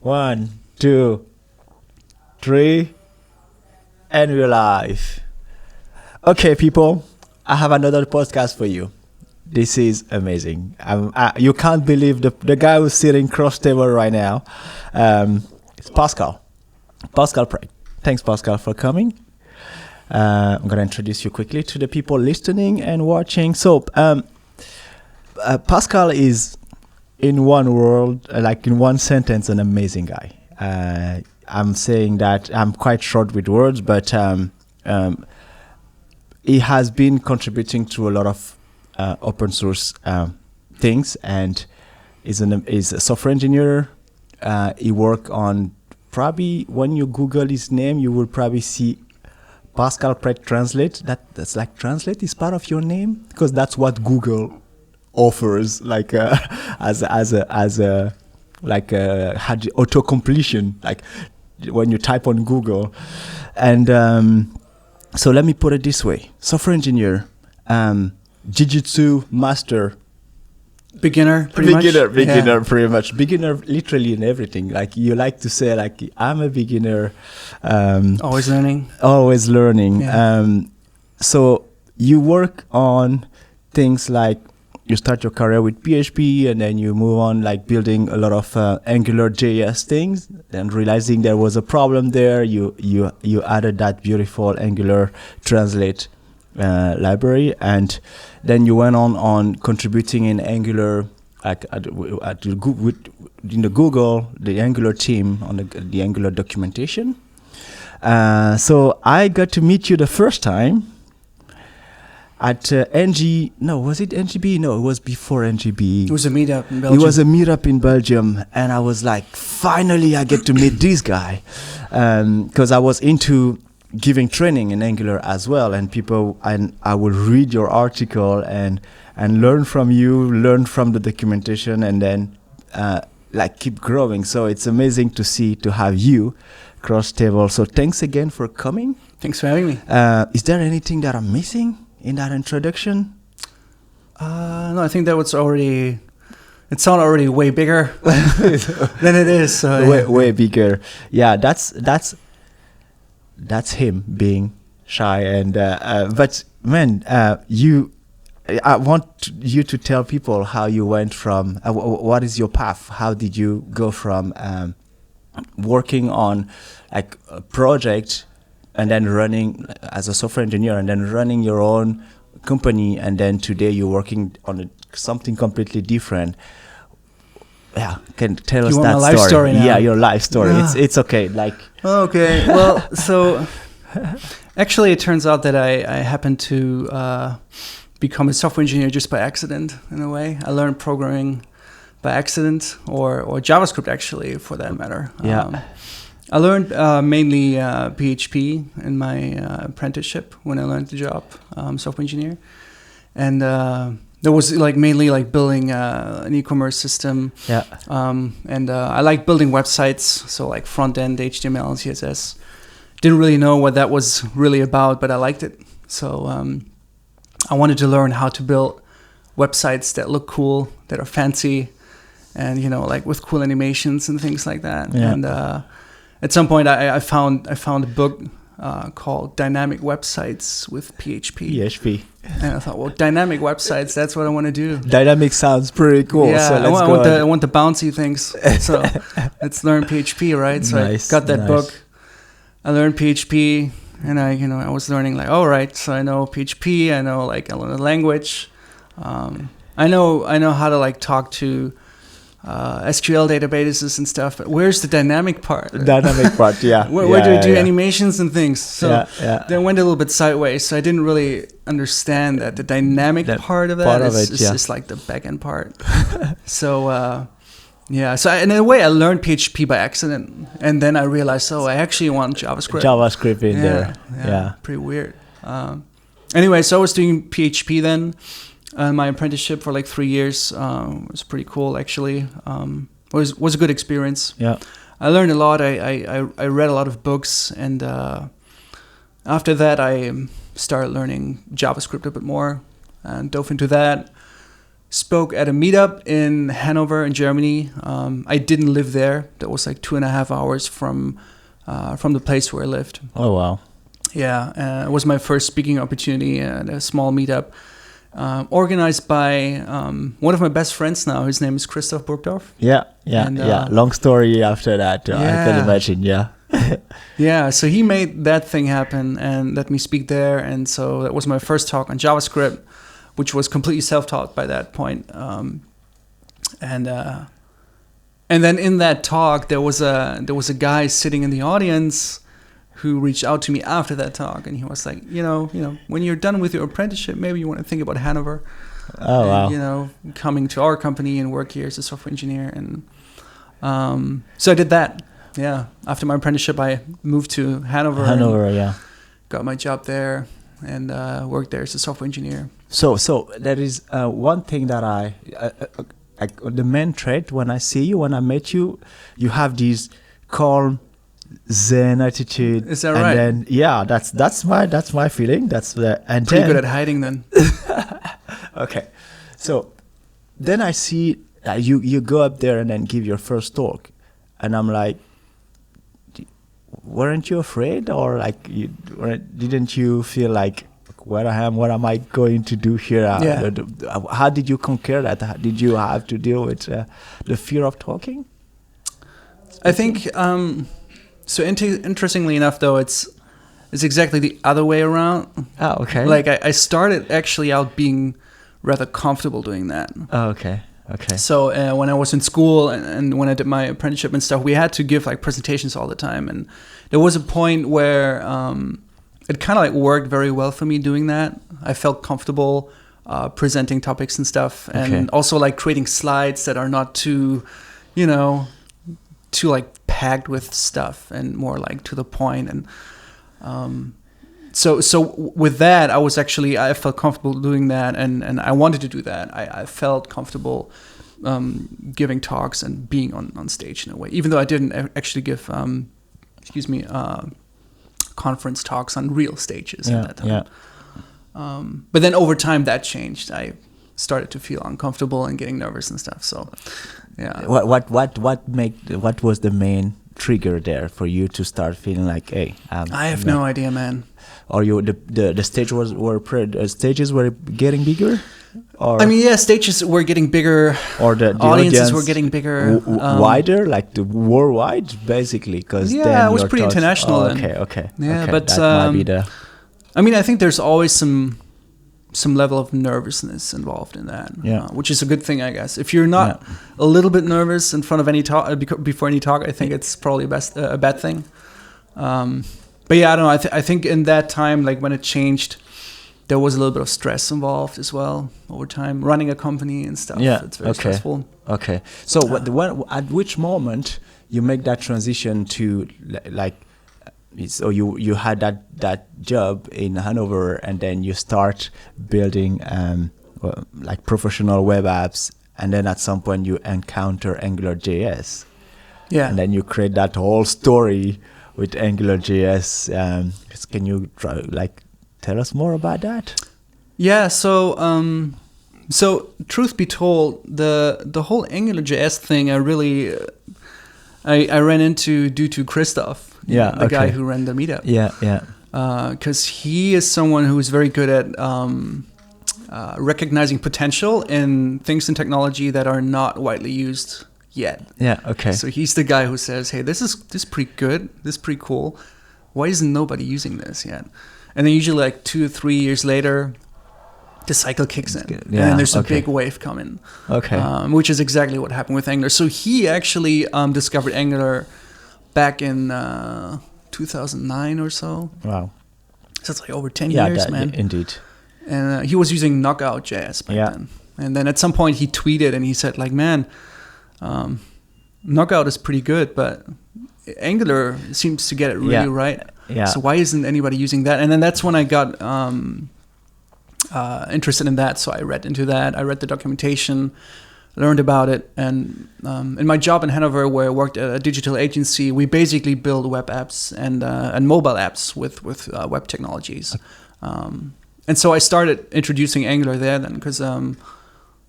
1, 2, 3, and we're live. Okay, people, I have another podcast for you. This is amazing. You can't believe the guy who's sitting cross table right now. It's Pascal. Pascal Pratt. Thanks, Pascal, for coming. I'm going to introduce you quickly to the people listening and watching. So, Pascal is, in one word, like in one sentence, an amazing guy. I'm saying that I'm quite short with words, but he has been contributing to a lot of open source things, and is a software engineer. He worked on, probably when you Google his name, you will probably see Pascal Pratt Translate. That's like Translate is part of your name, because that's what Google offers, like as a auto completion, like when you type on Google. And so let me put it this way: software engineer, Jiu-jitsu master. Beginner, pretty much. Beginner literally in everything. Like you like to say, like, I'm a beginner. Always learning. Yeah. So you work on things like, you start your career with PHP, and then you move on, like building a lot of Angular JS things, and realizing there was a problem there. You added that beautiful Angular Translate library, and then you went on contributing in Angular, like in the Google, the Angular team on the Angular documentation. So I got to meet you the first time at NG. No, was it NGB? No, it was before NGB. It was a meetup in Belgium. It was a meetup in Belgium, and I was like, finally I get to meet this guy, because I was into giving training in Angular as well, and I will read your article and learn from you, learn from the documentation, and then like keep growing. So it's amazing to have you cross table. So thanks again for coming. Thanks for having me. Is there anything that I'm missing in that introduction? No, I think that was already. It sounded already way bigger than it is. So way bigger. Yeah, that's him being shy, and but man, I want you to tell people how you went from what is your path? How did you go from working on like a project, and then running as a software engineer, and then running your own company, and then today you're working on something completely different? Yeah, can tell us that life story now? Yeah, your life story. It's okay. Like, okay, well, so actually, it turns out that I happened to become a software engineer just by accident. In a way, I learned programming by accident, or JavaScript, actually, for that matter. Yeah. I learned mainly PHP in my apprenticeship when I learned the job, software engineer, and there was like mainly like building an e-commerce system. Yeah. And I like building websites, so like front end, HTML, and CSS. Didn't really know what that was really about, but I liked it. So I wanted to learn how to build websites that look cool, that are fancy, and like with cool animations and things like that. Yeah. And at some point, I found a book called Dynamic Websites with PHP. And I thought, well, dynamic websites, that's what I want to do. Dynamic sounds pretty cool. Yeah, so I want the bouncy things. So let's learn PHP, right? So I got that book. I learned PHP, and I was learning like, all right, so I know PHP, I know the language. I know how to like talk to SQL databases and stuff, but where's the dynamic part? Yeah. Where do I do animations and things? So yeah. then went a little bit sideways. So I didn't really understand that the dynamic part of that is just like the back-end part. So so in a way I learned PHP by accident, and then I realized, I actually want JavaScript in there. Yeah. Pretty weird. Anyway, so I was doing PHP then. My apprenticeship for like 3 years was pretty cool, actually. Was a good experience. Yeah, I learned a lot. I read a lot of books, and after that, I started learning JavaScript a bit more and dove into that. spoke at a meetup in Hanover in Germany. I didn't live there. That was like 2.5 hours from the place where I lived. Oh, wow. Yeah, it was my first speaking opportunity at a small meetup organized by one of my best friends now. His name is Christoph Burgdorf. Yeah. Long story after that, I can imagine, yeah. Yeah, so he made that thing happen and let me speak there. And so that was my first talk on JavaScript, which was completely self-taught by that point. And then in that talk, there was a guy sitting in the audience who reached out to me after that talk, and he was like, when you're done with your apprenticeship, maybe you want to think about Hanover. Oh, wow. Coming to our company and work here as a software engineer. And so I did that. Yeah. After my apprenticeship, I moved to Hanover. Yeah. Got my job there and worked there as a software engineer. So there is one thing that I the main trait when I see you, when I met you, you have these calm, Zen attitude. Is that right? And then, that's my feeling. And pretty good at hiding then. Okay, so then I see you go up there and then give your first talk, and I'm like, weren't you afraid, or like didn't you feel like, where I am, what am I going to do here? How did you conquer that? Did you have to deal with the fear of talking? I think. So interestingly enough, though, it's exactly the other way around. Oh, okay. Like I started actually out being rather comfortable doing that. Oh, okay. So when I was in school and when I did my apprenticeship and stuff, we had to give like presentations all the time, and there was a point where it kind of like worked very well for me doing that. I felt comfortable presenting topics and stuff, and also like creating slides that are not too like packed with stuff and more like to the point. And so with that, I felt comfortable doing that, and I wanted to do that. I felt comfortable giving talks and being on stage in a way, even though I didn't actually give conference talks on real stages at that time. Yeah. But then over time that changed. I started to feel uncomfortable and getting nervous and stuff. So yeah. What was the main trigger there for you to start feeling like, hey, I have no idea, man. Or the stages were getting bigger? Or I mean, yeah, stages were getting bigger. Or the audiences were getting bigger, wider, like the worldwide, basically. Because it was pretty international. Okay. Yeah, okay, but that might be the. I mean, I think there's always some level of nervousness involved in that, which is a good thing, I guess. If you're not a little bit nervous in front of any talk before any talk, I think it's probably a bad thing. But yeah, I don't know. I think in that time, like when it changed, there was a little bit of stress involved as well over time, running a company and stuff. Yeah, it's very stressful. Okay. So at which moment you make that transition to like? So you had that job in Hanover, and then you start building like professional web apps, and then at some point you encounter AngularJS. Yeah. And then you create that whole story with AngularJS. Can you tell us more about that? Yeah. So truth be told, the whole AngularJS thing, I ran into due to Christoph. The guy who ran the meetup. Because he is someone who is very good at recognizing potential in things in technology that are not widely used yet. Yeah, okay. So he's the guy who says, hey, this is pretty good, this is pretty cool. Why isn't nobody using this yet? And then usually like 2 or 3 years later, the cycle kicks in. And then there's a big wave coming. Okay. Which is exactly what happened with Angular. So he actually discovered Angular back in 2009 or so. Wow. So it's like over 10 years, man. Indeed. And he was using Knockout.js back then. And then at some point he tweeted and he said like, man, Knockout is pretty good, but Angular seems to get it really right. Yeah. So why isn't anybody using that? And then that's when I got interested in that. So I read into that. I read the documentation, learned about it. And in my job in Hanover, where I worked at a digital agency, we basically build web apps and mobile apps with web technologies. And so I started introducing Angular there then, because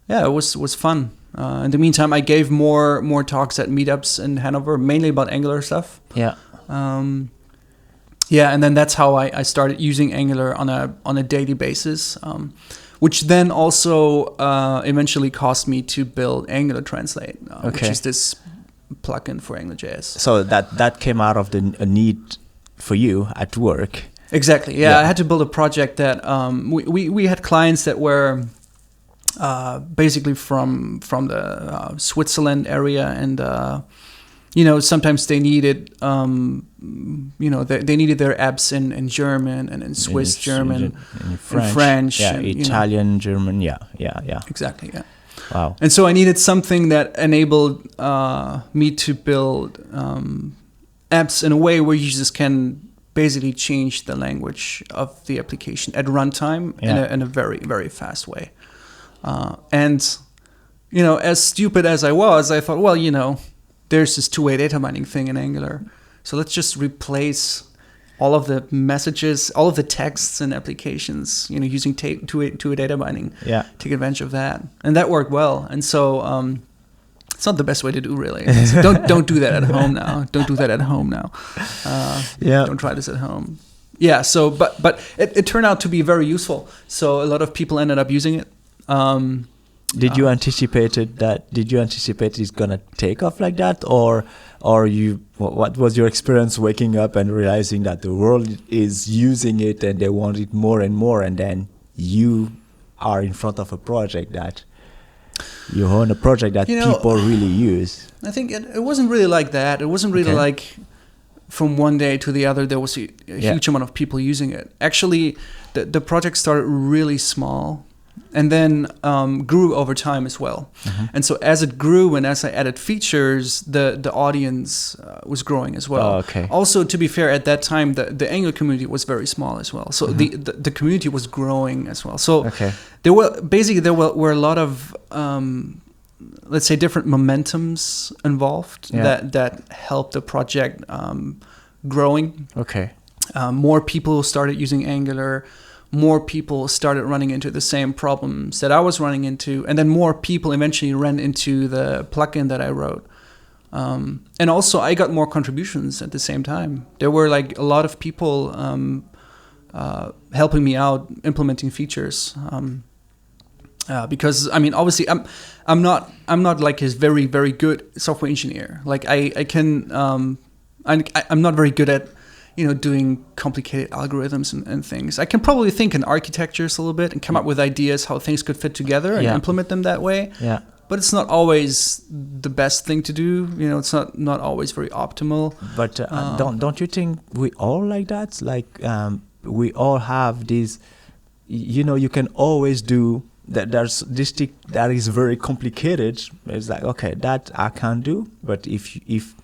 yeah, it was fun. In the meantime, I gave more talks at meetups in Hanover, mainly about Angular stuff. Yeah. Yeah, and then that's how I started using Angular on a daily basis, which then also eventually caused me to build Angular Translate, which is this plugin for AngularJS. So that came out of a need for you at work. Exactly. Yeah, I had to build a project that we had clients that were basically from the Switzerland area, and sometimes they needed they needed their apps in German and in Swiss German, in French, yeah, and, Italian, German, yeah. Exactly, yeah. Wow. And so I needed something that enabled me to build apps in a way where users can basically change the language of the application at runtime in a very, very fast way. And as stupid as I was, I thought, well, there's this two-way data mining thing in Angular. So let's just replace all of the messages, all of the texts and applications, using two-way data mining. Yeah. Take advantage of that. And that worked well. And so it's not the best way to do, really. So don't do that at home now. Don't do that at home now. Don't try this at home. Yeah, so but it turned out to be very useful. So a lot of people ended up using it. Did you anticipate it's gonna take off like that, or what was your experience waking up and realizing that the world is using it and they want it more and more, and then you are in front of a project that you own a project that people really use? I think it wasn't really like that. It wasn't really like from one day to the other there was a huge amount of people using it. Actually, the project started really small and then grew over time as well. Mm-hmm. And so as it grew and as I added features, the audience was growing as well. Oh, okay. Also, to be fair, at that time, the Angular community was very small as well. So the community was growing as well. So there were a lot of, let's say, different momentums involved that helped the project growing. Okay. More people started using Angular. More people started running into the same problems that I was running into, and then more people eventually ran into the plugin that I wrote. And also, I got more contributions at the same time. There were like a lot of people helping me out implementing features. Because I mean, obviously, I'm not like a very, very good software engineer. Like I can I'm not very good at doing complicated algorithms and things. I can probably think in architectures a little bit and come up with ideas how things could fit together and implement them that way. Yeah. But it's not always the best thing to do. It's not always very optimal. But don't you think we all like that? Like we all have these. You can always do that. There's this thing that is very complicated. It's like, okay, that I can't do. But if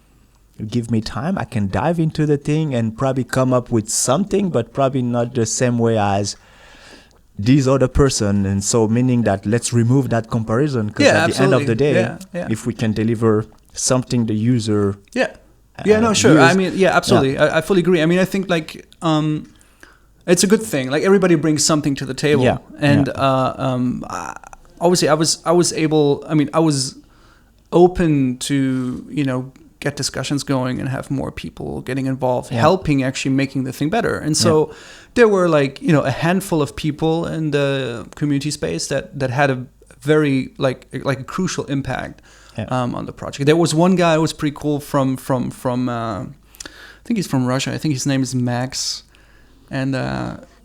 give me time, I can dive into the thing and probably come up with something, but probably not the same way as this other person. And so meaning that let's remove that comparison, because at the end of the day, if we can deliver something the user sure. I mean, absolutely. I fully agree. I mean, I think like it's a good thing. Like everybody brings something to the table. And obviously I was open to get discussions going and have more people getting involved, helping actually making the thing better. And so there were like, a handful of people in the community space that had a very like a crucial impact on the project. There was one guy who was pretty cool from I think he's from Russia. I think his name is Max. And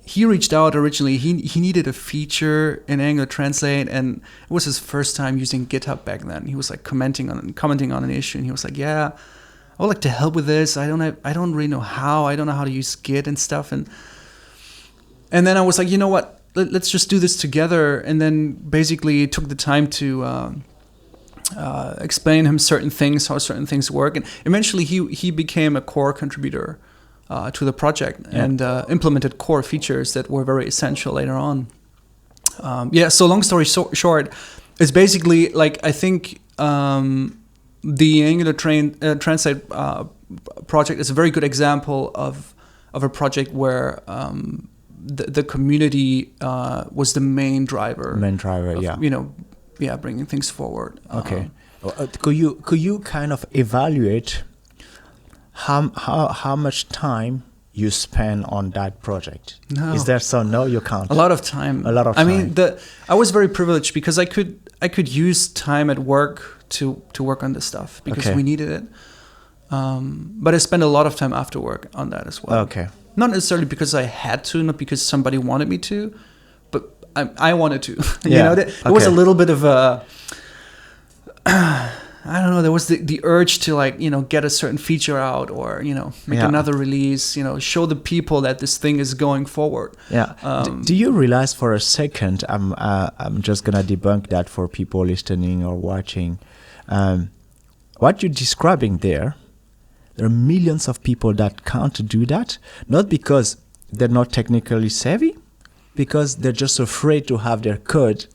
he reached out originally. He needed a feature in Angular Translate, and it was his first time using GitHub back then. He was like commenting on an issue, and he was like, "Yeah, I would like to help with this. I don't really know how. I don't know how to use Git and stuff." And then I was like, you know what? Let's just do this together. And then basically took the time to explain him certain things, how certain things work, and eventually he became a core contributor to the project and implemented core features that were very essential later on. So long story short, it's basically like I think the Angular Translate project is a very good example of a project where the community was the main driver. bringing things forward. Okay. Could you kind of evaluate how much time you spend on that project? No. Is there no, you can't? A lot of time. I mean, I was very privileged because I could use time at work to work on this stuff because we needed it. But I spent a lot of time after work on that as well. Okay. Not necessarily because I had to, not because somebody wanted me to, but I wanted to. There was a little bit of a, I don't know, there was the urge to get a certain feature out or, make another release, show the people that this thing is going forward. Yeah. Do you realize for a second, I'm just going to debunk that for people listening or watching. What you're describing there are millions of people that can't do that, not because they're not technically savvy, because they're just afraid to have their code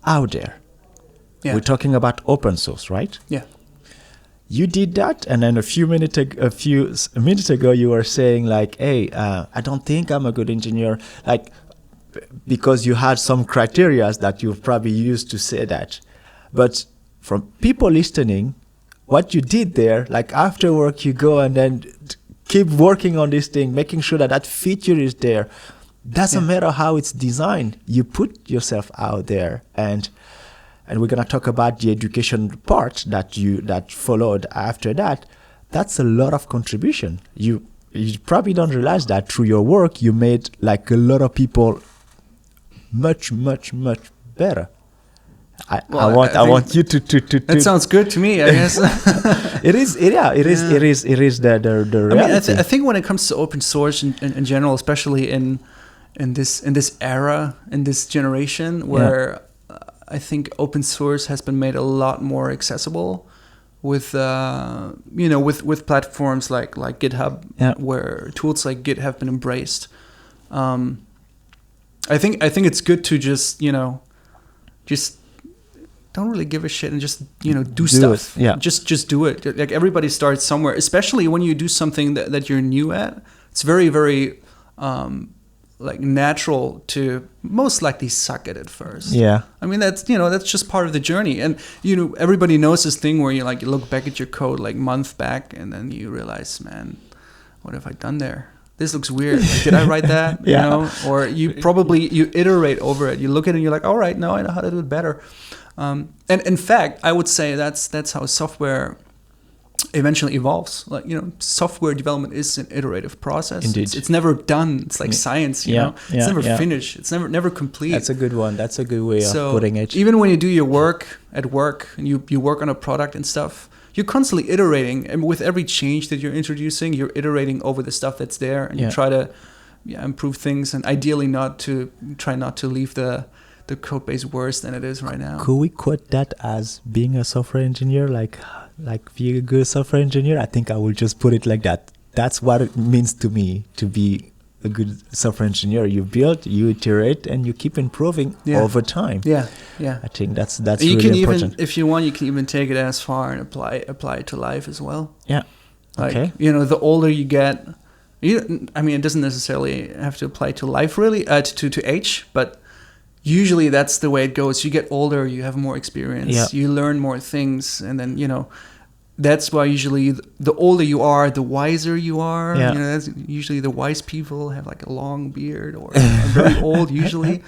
out there. Yeah. We're talking about open source, right? Yeah. You did that, and then a few minutes ago, you were saying "Hey, I don't think I'm a good engineer," because you had some criteria that you've probably used to say that. But from people listening, what you did there, after work, you go and then keep working on this thing, making sure that feature is there. Doesn't matter how it's designed. You put yourself out there, and we're gonna talk about the education part that followed after that. That's a lot of contribution. You probably don't realize that through your work you made a lot of people much better. I want you to. That sounds good to me. I guess it is the reality. I think when it comes to open source in general, especially in this era, in this generation, where I think open source has been made a lot more accessible with with platforms like GitHub, where tools like Git have been embraced. I think it's good to just don't really give a shit and just do stuff. Just do it. Everybody starts somewhere, especially when you do something that you're new at. It's very, very natural to most likely suck at it first. Yeah. I mean, that's just part of the journey. And everybody knows this thing where you look back at your code month back and then you realize, man, what have I done there? This looks weird. Did I write that? Or you iterate over it. You look at it and you're like, all right, now I know how to do it better. And in fact, I would say that's how software eventually evolves. Software development is an iterative process. Indeed. It's never done. It's like science, It's never finished. It's never complete. That's a good one. That's a good way of putting it. Even when you do your work at work and you work on a product and stuff, you're constantly iterating. And with every change that you're introducing, you're iterating over the stuff that's there, and you try to improve things, and ideally try not to leave the code base worse than it is right now. Could we quote that as being a software engineer, like being a good software engineer? I think I will just put it like that. That's what it means to me to be a good software engineer. You build, you iterate, and you keep improving over time. Yeah. I think that's really important. If you want, you can even take it as far and apply it to life as well. Yeah. Okay. The older you get, it doesn't necessarily have to apply to life really, to age, but usually that's the way it goes. You get older, you have more experience, you learn more things, and then that's why usually the older you are, the wiser you are. That's usually the wise people have a long beard or are very old usually.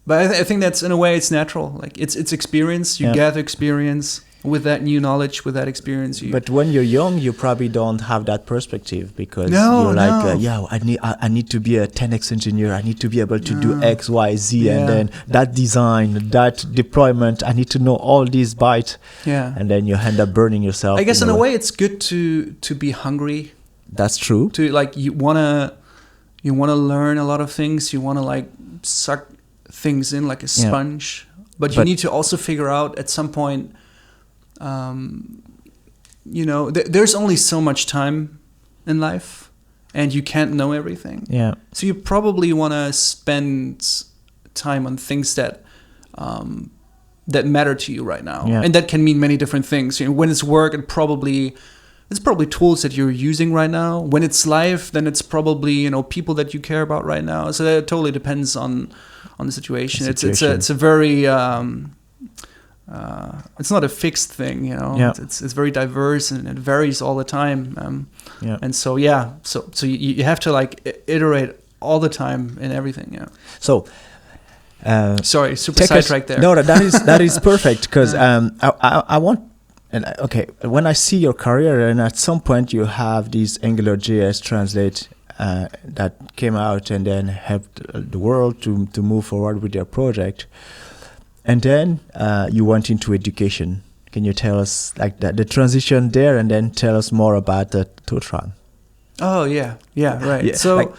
But I think that's, in a way, it's natural. It's experience. You gather experience. With that new knowledge, with that experience. But when you're young, you probably don't have that perspective because you're I need to be a 10x engineer. I need to be able to do X, Y, Z, and then that design, that deployment. I need to know all these bytes. Yeah. And then you end up burning yourself. I guess in a way, it's good to be hungry. That's true. To you wanna learn a lot of things. You wanna suck things in like a sponge. But you need to also figure out at some point. There's only so much time in life, and you can't know everything. Yeah. So you probably want to spend time on things that matter to you right now, and that can mean many different things. When it's work, it probably it's probably tools that you're using right now. When it's live, then it's probably people that you care about right now. So that totally depends on the situation. It's a very it's not a fixed thing, It's very diverse and it varies all the time. And so so you have to like iterate all the time in everything. Yeah. So. Sorry, super sidetracked there. No, that is perfect because I want. And okay, when I see your career, and at some point you have these AngularJS translate that came out and then helped the world to move forward with their project, and then you went into education. Can you tell us like the transition there, and then tell us more about the ThoughtRAM? Oh yeah, right. Yeah, so.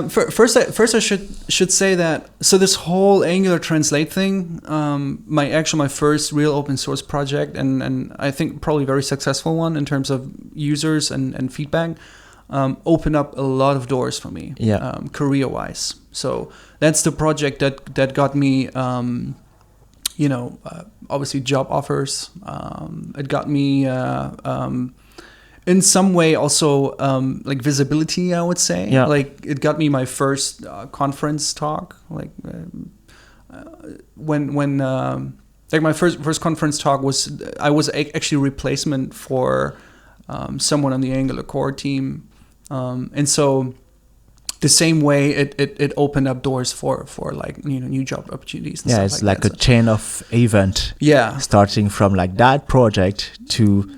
First, I should say that this whole Angular translate thing, my first real open source project, and I think probably very successful one in terms of users and feedback, opened up a lot of doors for me, career wise. So that's the project that got me, obviously job offers. It got me. In some way also like visibility, I would say. Yeah. Like it got me my first conference talk. Like when like my first conference talk was actually replacement for someone on the Angular core team, and so the same way it opened up doors for like new job opportunities. And stuff it's like a chain of event. Yeah, starting from like that project to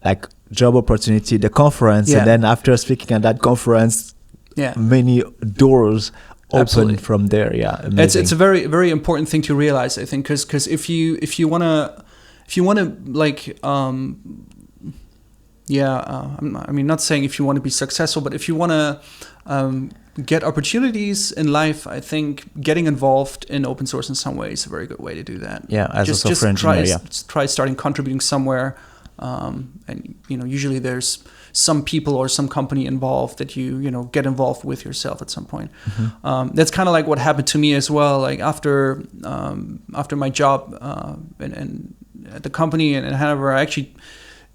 like job opportunity, the conference, and then after speaking at that conference, many doors open from there. Yeah, amazing. It's a very, very important thing to realize, I think, because if you wanna like I'm not saying if you want to be successful, but if you want to get opportunities in life, I think getting involved in open source in some way is a very good way to do that. Yeah, as a software engineer, try starting contributing somewhere. And usually there's some people or some company involved that you get involved with yourself at some point. Mm-hmm. That's kind of like what happened to me as well. Like after my job and at the company in Hanover, I actually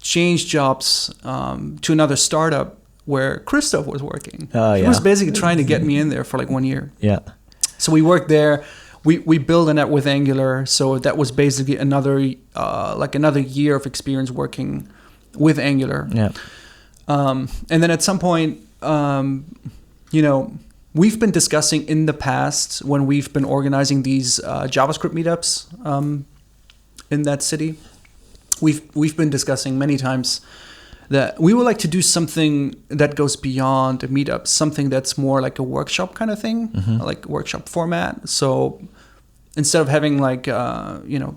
changed jobs to another startup where Christoph was working. He was basically trying to get me in there for like 1 year. Yeah. So we worked there. We built an app with Angular, so that was basically another year of experience working with Angular. Yeah. And then at some point, we've been discussing in the past when we've been organizing these JavaScript meetups in that city. We've been discussing many times that we would like to do something that goes beyond a meetup, something that's more like a workshop kind of thing, like workshop format. So instead of having like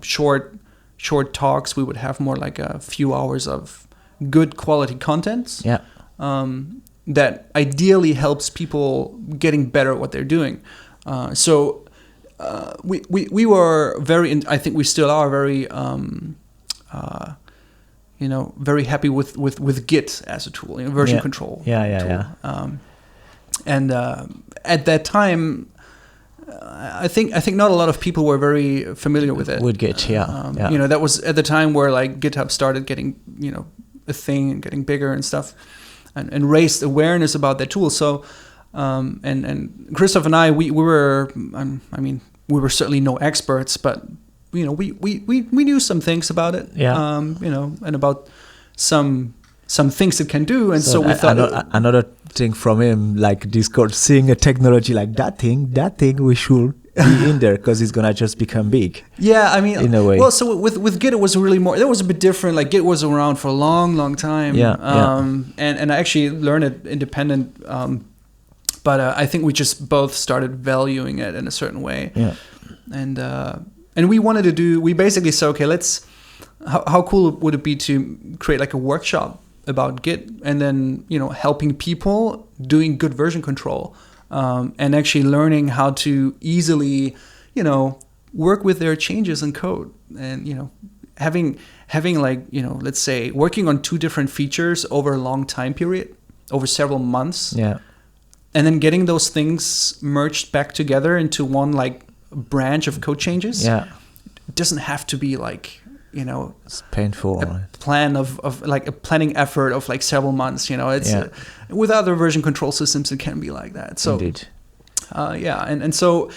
short talks, we would have more like a few hours of good quality content. Yeah. That ideally helps people getting better at what they're doing. So we were very, I think we still are very. Very happy with Git as a tool, version control. Yeah. And at that time, I think not a lot of people were very familiar with it. With Git, that was at the time where like GitHub started getting a thing and getting bigger and stuff, and raised awareness about that tool. So, and Christoph and I, we were certainly no experts, but. We knew some things about it, and about some things it can do, and so we thought another thing from him, like Discord, seeing a technology like that thing we should be in there because it's gonna just become big. Yeah, I mean, in a way. Well, so with Git it was really more. It was a bit different. Like Git was around for a long time. And I actually learned it independent. But I think we just both started valuing it in a certain way. Yeah, and we wanted to do. We basically said, okay, how cool would it be to create like a workshop about Git, and then helping people doing good version control, and actually learning how to easily work with their changes in code, and having like let's say working on 2 different features over a long time period, over several months, and then getting those things merged back together into one like branch of code changes. It doesn't have to be like it's painful. A plan of like a planning effort of like several months. It's with other version control systems, it can be like that. So, indeed. And so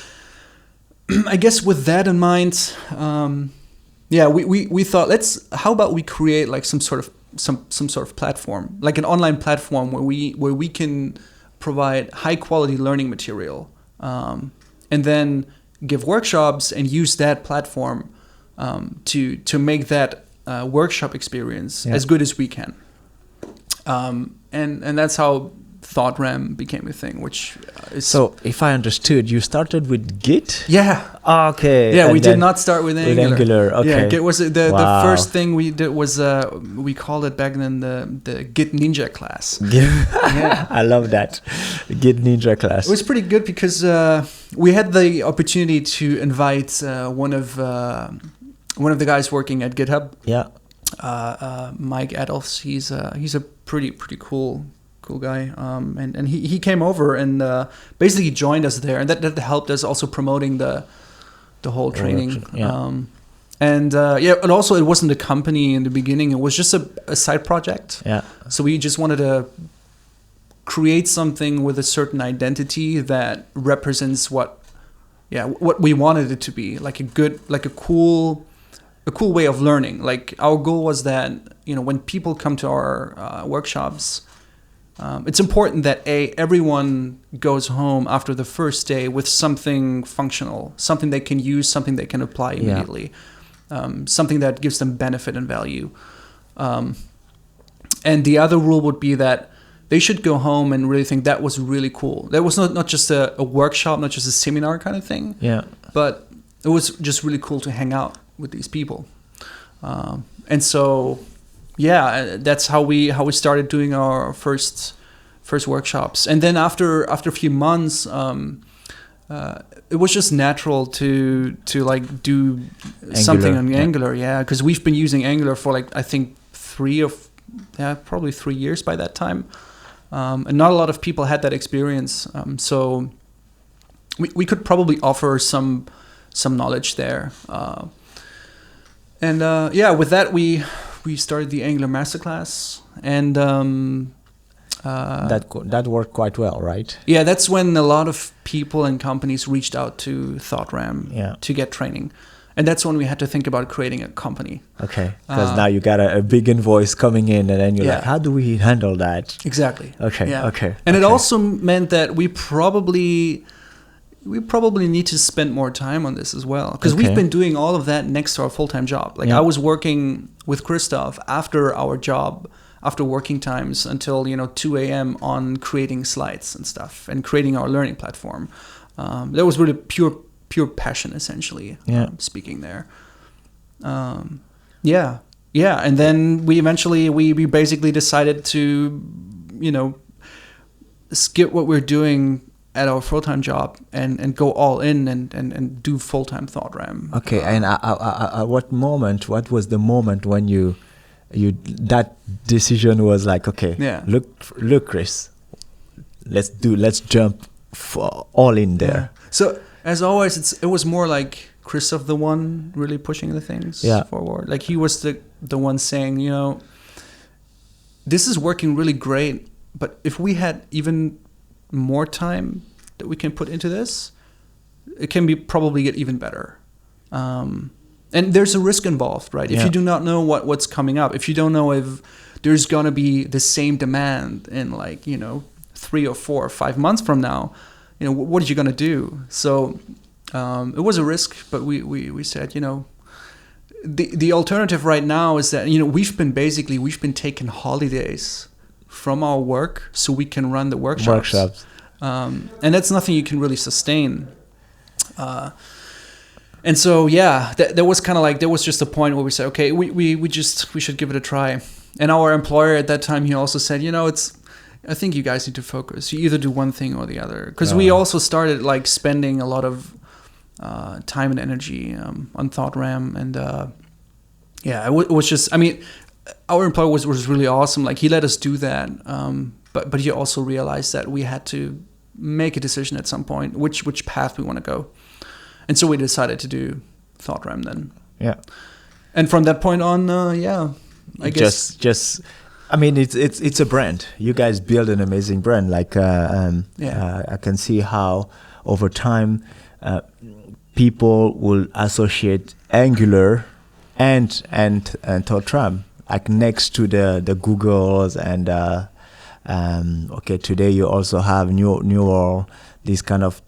I guess with that in mind, we thought, how about we create like some sort of platform, like an online platform where we can provide high quality learning material, and then give workshops and use that platform to make that workshop experience as good as we can. And that's how ThoughtRAM became a thing, which is... So, if I understood, you started with Git? Yeah. Okay. Yeah, we did not start with Angular. With Angular, okay. Yeah, Git was the first thing we did was, we called it back then the Git Ninja class. Yeah. I love that. Git Ninja class. It was pretty good because we had the opportunity to invite one of the guys working at GitHub. Yeah. Mike Adolphs. He's a pretty cool guy, and he came over and basically joined us there, and that helped us also promoting the whole training. And also it wasn't a company in the beginning, it was just a side project. So we just wanted to create something with a certain identity that represents what we wanted it to be, like a cool way of learning. Like our goal was that when people come to our workshops, it's important that everyone goes home after the first day with something functional, something they can use, something they can apply immediately, something that gives them benefit and value. And the other rule would be that they should go home and really think that was really cool. That was not just a workshop, not just a seminar kind of thing, but it was just really cool to hang out with these people. And so... that's how we started doing our first workshops, and then after a few months, it was just natural to like do Angular, something on Angular, because we've been using Angular for like I think probably 3 years by that time, and not a lot of people had that experience, so we could probably offer some knowledge there, and with that we started the Angular Masterclass, and that worked quite well, right? Yeah, that's when a lot of people and companies reached out to ThoughtRAM to get training, and that's when we had to think about creating a company. Okay, because now you got a big invoice coming in, and then you're like, how do we handle that? Exactly. Okay. And it also meant that we probably need to spend more time on this as well, because we've been doing all of that next to our full-time job. Like I was working with Christoph after our job, after working times until 2 a.m. on creating slides and stuff and creating our learning platform. That was really pure passion, essentially. Speaking there. And then we basically decided to skip what we're doing at our full-time job and go all in and do full-time ThoughtRAM. Okay, and at what was the moment when you that decision was like, okay, look, Chris, let's jump all in there. So as always, it was more like Christoph the one really pushing the things forward. Like he was the one saying, this is working really great, but if we had even more time that we can put into this, it can probably get even better. And there's a risk involved, right? If you do not know what's coming up, if you don't know if there's gonna be the same demand in 3 or 4 or 5 months from now, what are you gonna do? So it was a risk, but we said, the alternative right now is that we've been taking holidays from our work so we can run the workshops. And that's nothing you can really sustain. And so there was kind of like, there was just a point where we said, okay, we should give it a try. And our employer at that time, he also said, I think you guys need to focus. You either do one thing or the other, because we also started like spending a lot of time and energy on ThoughtRAM, and it was just, our employer was really awesome. Like he let us do that, but he also realized that we had to make a decision at some point which path we want to go, and so we decided to do ThoughtRAM then. And from that point on, I guess I mean, it's a brand. You guys build an amazing brand. Like, I can see how over time people will associate Angular and ThoughtRAM, like next to the Googles and today you also have newer these kind of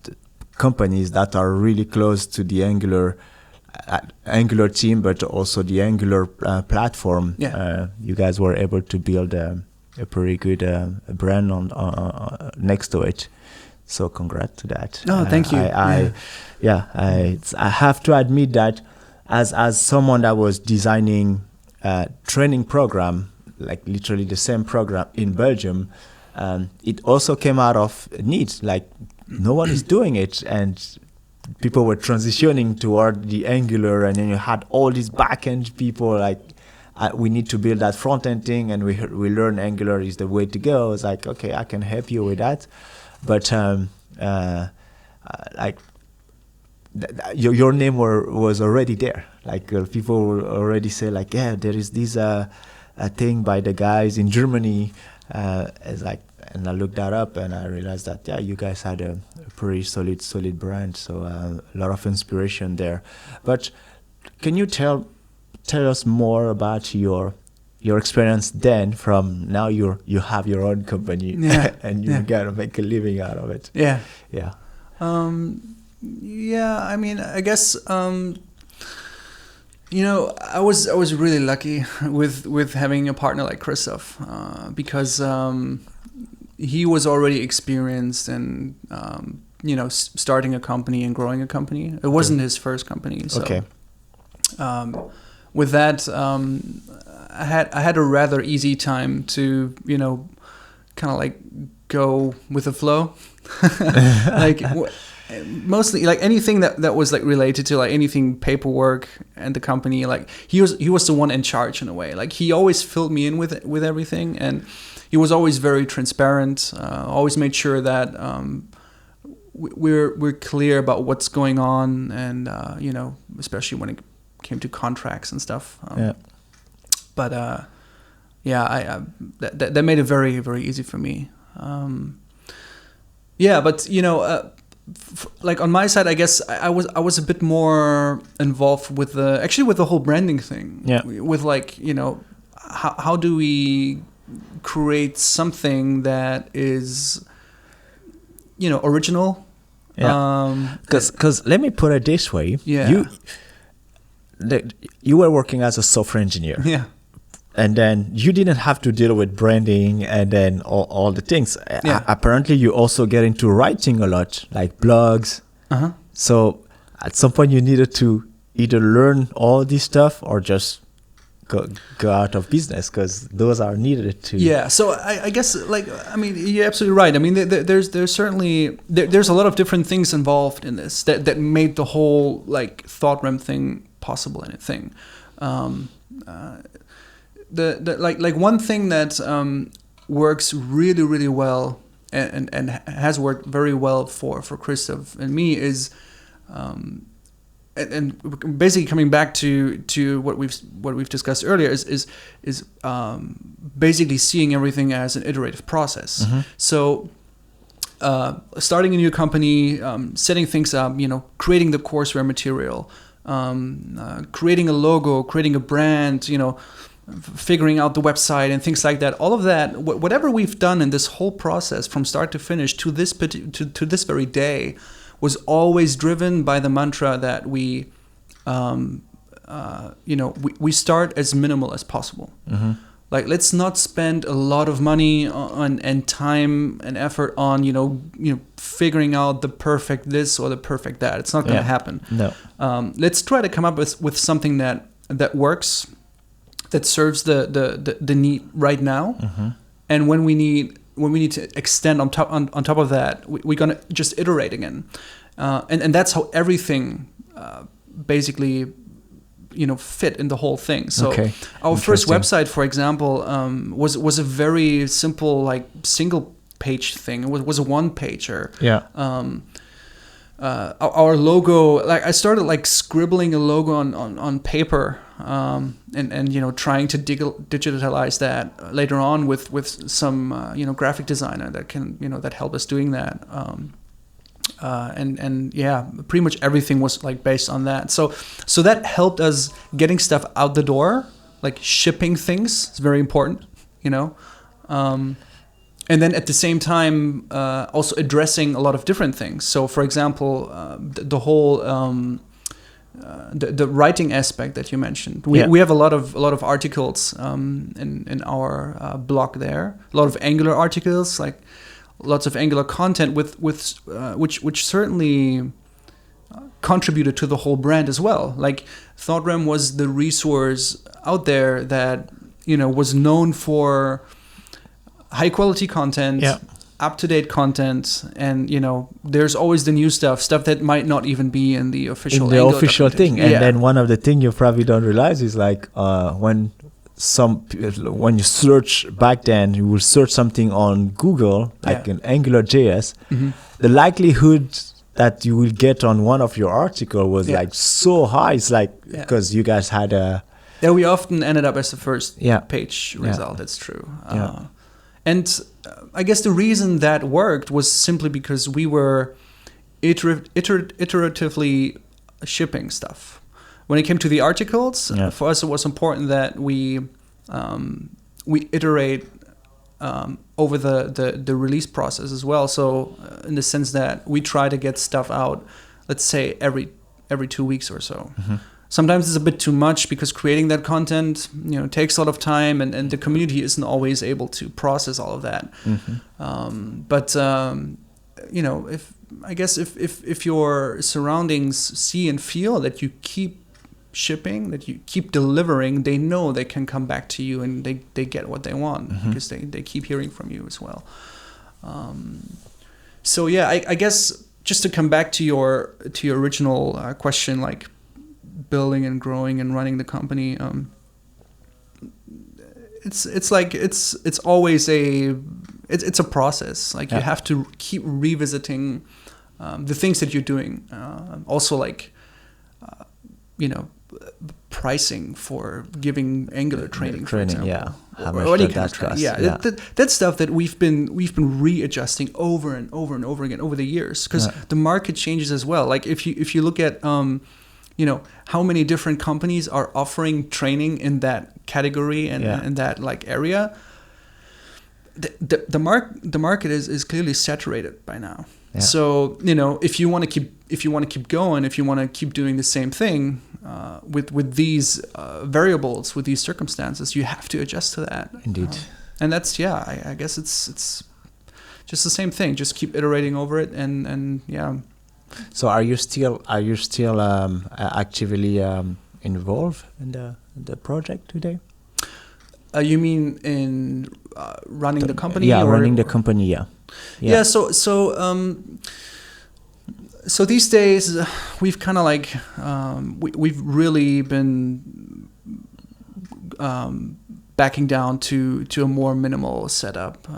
companies that are really close to the Angular team, but also the Angular platform. You guys were able to build a pretty good brand on next to it. So congrats to that. Oh, thank you. I have to admit that as someone that was designing a training program, like literally the same program in Belgium, it also came out of need. Like no one is doing it, and people were transitioning toward the Angular, and then you had all these back-end people like, we need to build that front-end thing, and we learn Angular is the way to go. It's like, okay, I can help you with that, but your name was already there. Like people will already say like, yeah, there is this a thing by the guys in Germany. It's like, and I looked that up and I realized that you guys had a pretty solid brand. So a lot of inspiration there. But can you tell us more about your experience then? From now you have your own company and you gotta make a living out of it. Yeah. I mean, I guess I was really lucky with having a partner like Christoph, because he was already experienced in starting a company and growing a company. It wasn't his first company, so with that, I had a rather easy time to kind of like go with the flow. Like mostly like anything that was like related to like anything paperwork and the company, like he was the one in charge in a way. Like he always filled me in with everything, and he was always very transparent, always made sure that we're clear about what's going on, and especially when it came to contracts and stuff. But that made it very, very easy for me. But like on my side, I guess I was a bit more involved with the whole branding thing. With like, how do we create something that is, original? Because let me put it this way. You were working as a software engineer. And then you didn't have to deal with branding and then all the things. Apparently, you also get into writing a lot, like blogs. So at some point, you needed to either learn all this stuff or just go out of business, because those are needed to. So I guess, like, I mean, you're absolutely right. I mean, there's certainly there's a lot of different things involved in this that made the whole like ThoughtRAM thing possible and a thing. The one thing that works really, really well and has worked very well for Christoph and me is and basically coming back to what we've discussed earlier is basically seeing everything as an iterative process. So starting a new company, setting things up, creating the courseware material, creating a logo, creating a brand, figuring out the website and things like that. All of that, whatever we've done in this whole process from start to finish to this very day, was always driven by the mantra that we start as minimal as possible. Like, let's not spend a lot of money on and time and effort on figuring out the perfect this or the perfect that. It's not going to happen. No. Let's try to come up with something that works, that serves the need right now, and when we need to extend on top of that, we're gonna just iterate again, and that's how everything basically fit in the whole thing. So our first website, for example, was a very simple, like, single page thing. It was a one pager. our logo, like I started like scribbling a logo on paper, and you know, trying to digitalize that later on with some you know, graphic designer that can, you know, that help us doing that. And yeah, pretty much everything was like based on that. So that helped us getting stuff out the door, like shipping things is very important, you know. And then at the same time, also addressing a lot of different things. So, for example, the whole the writing aspect that you mentioned. We have a lot of articles in our blog there. A lot of Angular articles, like lots of Angular content with which certainly contributed to the whole brand as well. Like ThoughtRAM was the resource out there that, you know, was known for high quality content, up to date content, and you know, there's always the new stuff that might not even be in the official thing. And then one of the things you probably don't realize is like when you search back then, you will search something on Google like an Angular JS, the likelihood that you will get on one of your article was like so high. It's like because you guys had a we often ended up as the first page result. That's true. And I guess the reason that worked was simply because we were iteratively shipping stuff. When it came to the articles, for us it was important that we iterate over the release process as well. So in the sense that we try to get stuff out, let's say every 2 weeks or so. Sometimes it's a bit too much because creating that content, you know, takes a lot of time, and the community isn't always able to process all of that. But you know, if your surroundings see and feel that you keep shipping, that you keep delivering, they know they can come back to you and they get what they want because they keep hearing from you as well. So yeah, I guess just to come back to your original question, like building and growing and running the company, it's like it's always it's a process. Like you have to keep revisiting the things that you're doing. Also, like you know, pricing for giving Angular training, for example. Or any kind of training. That's stuff that we've been readjusting over and over and over again over the years, because the market changes as well. Like if you look at you know, how many different companies are offering training in that category and in that like area. The market is clearly saturated by now. So, you know, if you want to keep going, if you want to keep doing the same thing with these variables, with these circumstances, you have to adjust to that. Indeed. And that's I guess it's just the same thing. Just keep iterating over it and So are you still actively involved in the project today? You mean in running the company? Yeah, running the company. Yeah. So these days we've kind of like we've really been backing down to a more minimal setup.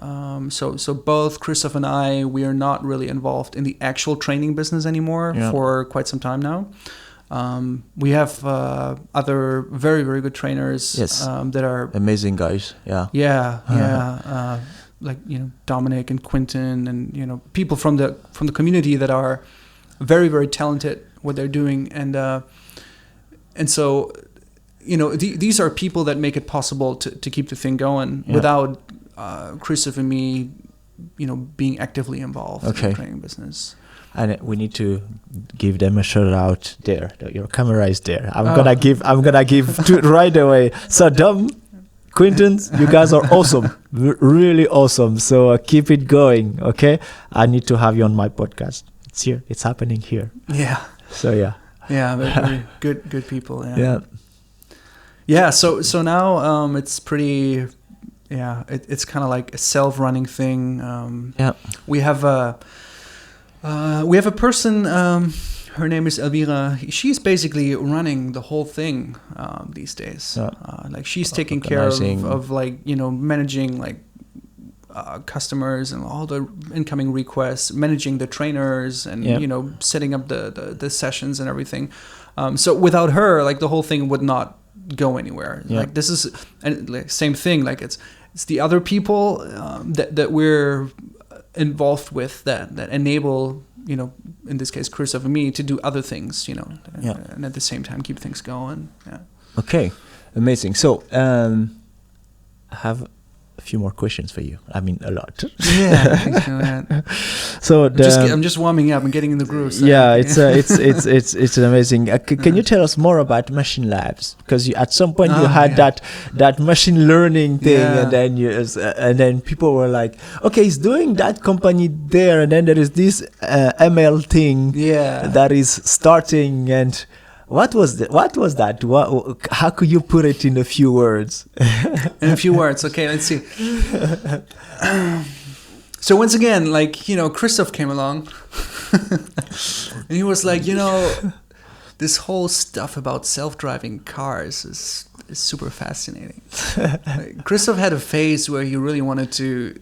So both Christoph and I, we are not really involved in the actual training business anymore for quite some time now. We have other very, very good trainers that are amazing guys. Like, you know, Dominic and Quentin, and you know, people from the community that are very, very talented what they're doing, and so, you know, these are people that make it possible to keep the thing going without Christoph and me, you know, being actively involved in the training business. And we need to give them a shout out there. Your camera is there. I'm gonna give right away. So Dom, Quentin, you guys are awesome, really awesome. So keep it going, okay? I need to have you on my podcast. It's here. It's happening here. Yeah. So very good people. So now it's pretty. It's kind of like a self-running thing. We have a person. Her name is Elvira. She's basically running the whole thing these days. Like she's taking care of like, you know, managing like customers and all the incoming requests, managing the trainers, and setting up the sessions and everything. So without her, like the whole thing would not go anywhere. Like this is same thing. Like it's the other people that we're involved with that enable, in this case Christoph and me, to do other things, and at the same time keep things going. Okay, amazing. So I have a few more questions for you. I mean, a lot. So I'm just warming up and getting in the groove. So it's amazing. Can you tell us more about machine labs? Because at some point you had that machine learning thing, and then people were like, okay, he's doing that company there, and then there is this ML thing that is starting. And what was that? How could you put it in a few words? In a few words, okay. Let's see. So once again, like, Christoph came along and he was like, this whole stuff about self-driving cars is super fascinating. Like, Christoph had a phase where he really wanted to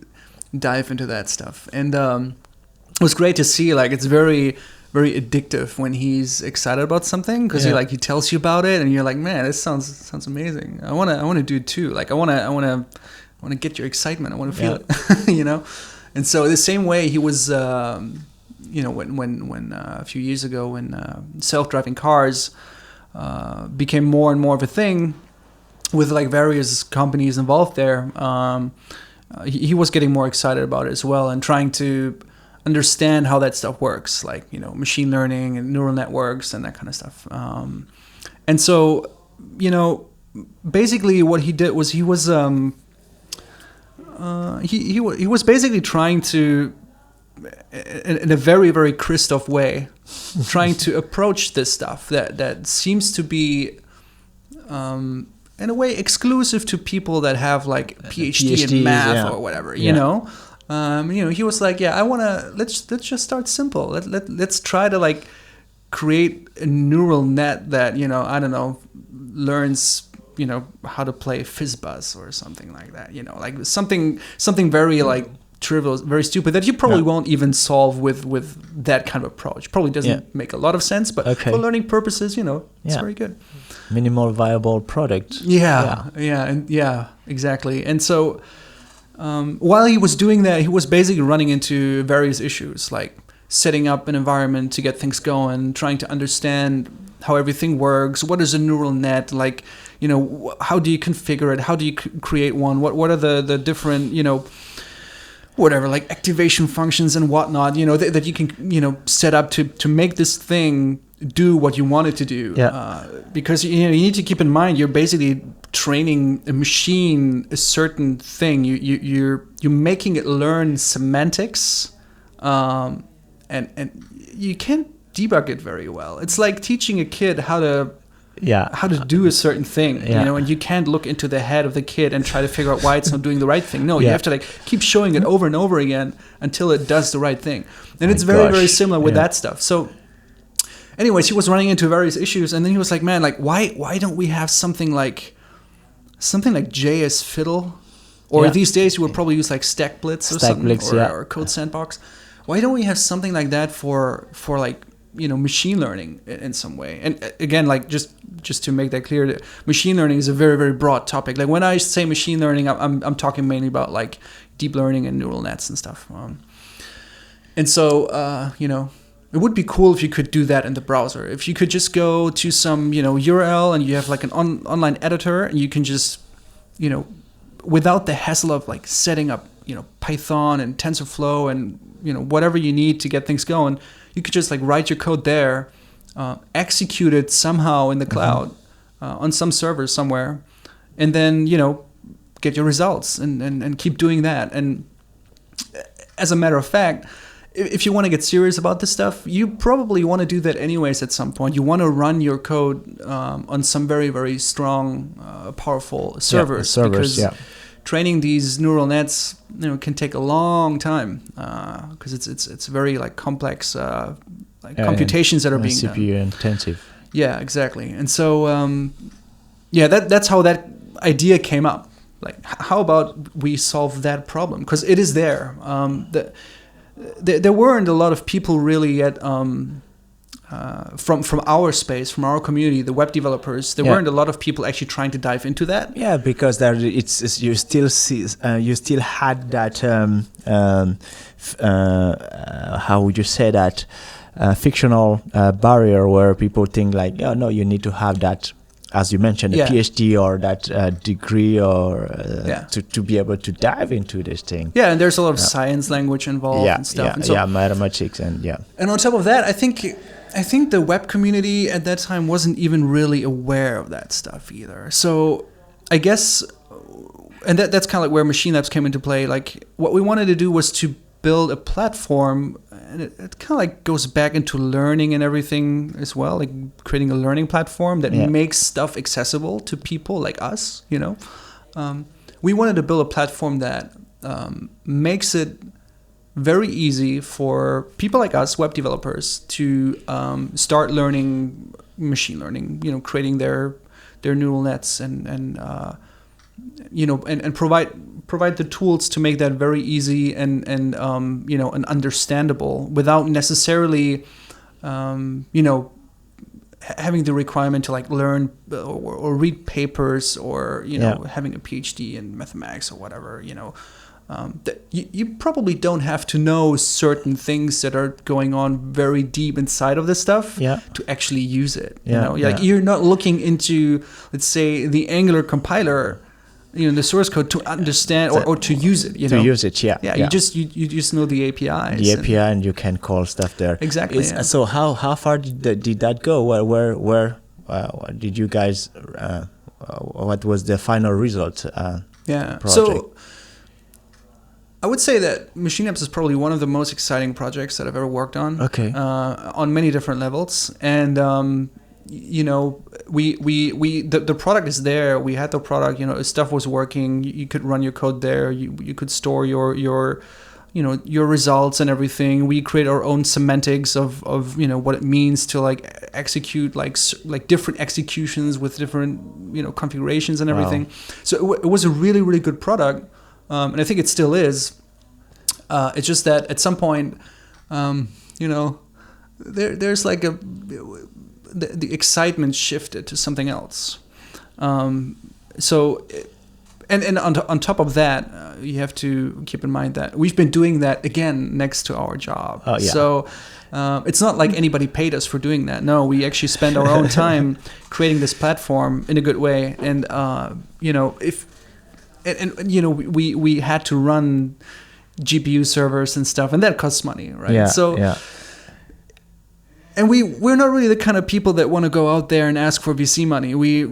dive into that stuff. And it was great to see, like, it's very, very addictive when he's excited about something, because he tells you about it and you're like, man, this sounds amazing. I want to do it too. Like, I want to get your excitement. I want to feel it, And so the same way he was, when a few years ago when self-driving cars became more and more of a thing with like various companies involved there, he was getting more excited about it as well and trying to understand how that stuff works, like, machine learning and neural networks and that kind of stuff. And so, basically what he did was he was basically trying to, in a very, very Christoph way, trying to approach this stuff that seems to be, in a way, exclusive to people that have like PhD in math or whatever, you know. He was like, let's just start simple. Let's try to like create a neural net that, I don't know, learns, how to play FizzBuzz or something like that, like something very like trivial, very stupid that you probably won't even solve with that kind of approach. Probably doesn't make a lot of sense, but for learning purposes, it's very good. Minimal viable product. Exactly. And so while he was doing that, he was basically running into various issues, like setting up an environment to get things going, trying to understand how everything works. What is a neural net? Like, how do you configure it? How do you create one? What are the different, whatever, like activation functions and whatnot, that you can, set up to make this thing do what you want it to do. Because, you need to keep in mind, you're basically training a machine a certain thing. You're making it learn semantics, and you can't debug it very well. It's like teaching a kid how to do a certain thing, and you can't look into the head of the kid and try to figure out why it's not doing the right thing. No, you have to like keep showing it over and over again until it does the right thing. And it's very, very similar with that stuff. So anyways, he was running into various issues, and then he was like, man, like why don't we have something like JS Fiddle? Or these days you would probably use like Stack Blitz or something, or Code Sandbox. Why don't we have something like that for like, machine learning in some way? And again, like just to make that clear, machine learning is a very, very broad topic. Like when I say machine learning, I'm talking mainly about like deep learning and neural nets and stuff. And so, it would be cool if you could do that in the browser. If you could just go to some, URL and you have like an online editor, and you can just, without the hassle of like setting up, Python and TensorFlow and, whatever you need to get things going, you could just like write your code there, execute it somehow in the cloud, on some server somewhere, and then, get your results and keep doing that. And as a matter of fact, if you want to get serious about this stuff, you probably want to do that anyways at some point. You want to run your code on some very, very strong, powerful servers. Because training these neural nets, can take a long time because it's very like complex computations that are being CPU done. intensive. Yeah, exactly. And so that's how that idea came up. like, how about we solve that problem? Because it is there. There weren't a lot of people really yet from our space, from our community, the web developers. There weren't a lot of people actually trying to dive into that. Yeah, because there it's you still see you still had that how would you say that fictional barrier where people think like, oh no, you need to have that, as you mentioned, a PhD or that degree or to be able to dive into this thing. Yeah, and there's a lot of science language involved and stuff. And so, mathematics and And on top of that, I think the web community at that time wasn't even really aware of that stuff either. So I guess, and that's kind of like where Machine Labs came into play. Like what we wanted to do was to build a platform, and it kind of like goes back into learning and everything as well, like creating a learning platform that makes stuff accessible to people like us, you know. We wanted to build a platform that makes it very easy for people like us, web developers, to start learning machine learning, you know, creating their neural nets and you know, and provide the tools to make that very easy and you know, and understandable without necessarily you know, having the requirement to like learn or read papers or, you know, having a PhD in mathematics or whatever, you know. You probably don't have to know certain things that are going on very deep inside of this stuff to actually use it. You know, like you're not looking into, let's say, the Angular compiler, you know, the source code to understand or to use it. You know, to use it, you just know the APIs. The API and you can call stuff there. Exactly. So how far did that go? Where did you guys? What was the final result? Project? So I would say that Machine Labs is probably one of the most exciting projects that I've ever worked on. Okay. On many different levels, and you know, the product is there. We had the product. You know, stuff was working. You could run your code there. You could store your you know, your results and everything. We create our own semantics of you know, what it means to like execute like different executions with different, you know, configurations and everything. Wow. So it was a really, really good product. And I think it still is. It's just that at some point, you know, there's like the excitement shifted to something else. So, and on top of that, you have to keep in mind that we've been doing that again next to our job. Oh, yeah. So it's not like anybody paid us for doing that. No, we actually spend our own time creating this platform in a good way. And you know, And you know, we had to run GPU servers and stuff, and that costs money, right? And we're not really the kind of people that want to go out there and ask for VC money. We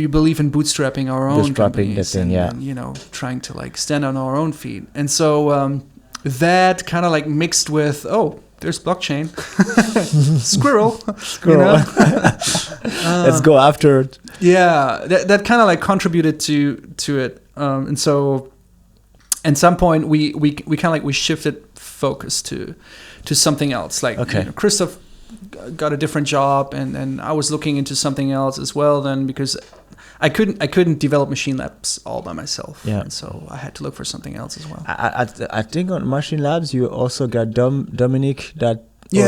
believe in bootstrapping our own companies and, you know, trying to like stand on our own feet. And so that kind of like mixed with, oh, there's blockchain, squirrel. You know? Let's go after it. Yeah, that kind of like contributed to it. And so at some point we kind of like we shifted focus to something else. Like, you know, Christoph got a different job and I was looking into something else as well then, because I couldn't develop Machine Labs all by myself. Yeah. And so I had to look for something else as well. I think on Machine Labs you also got Dominic that he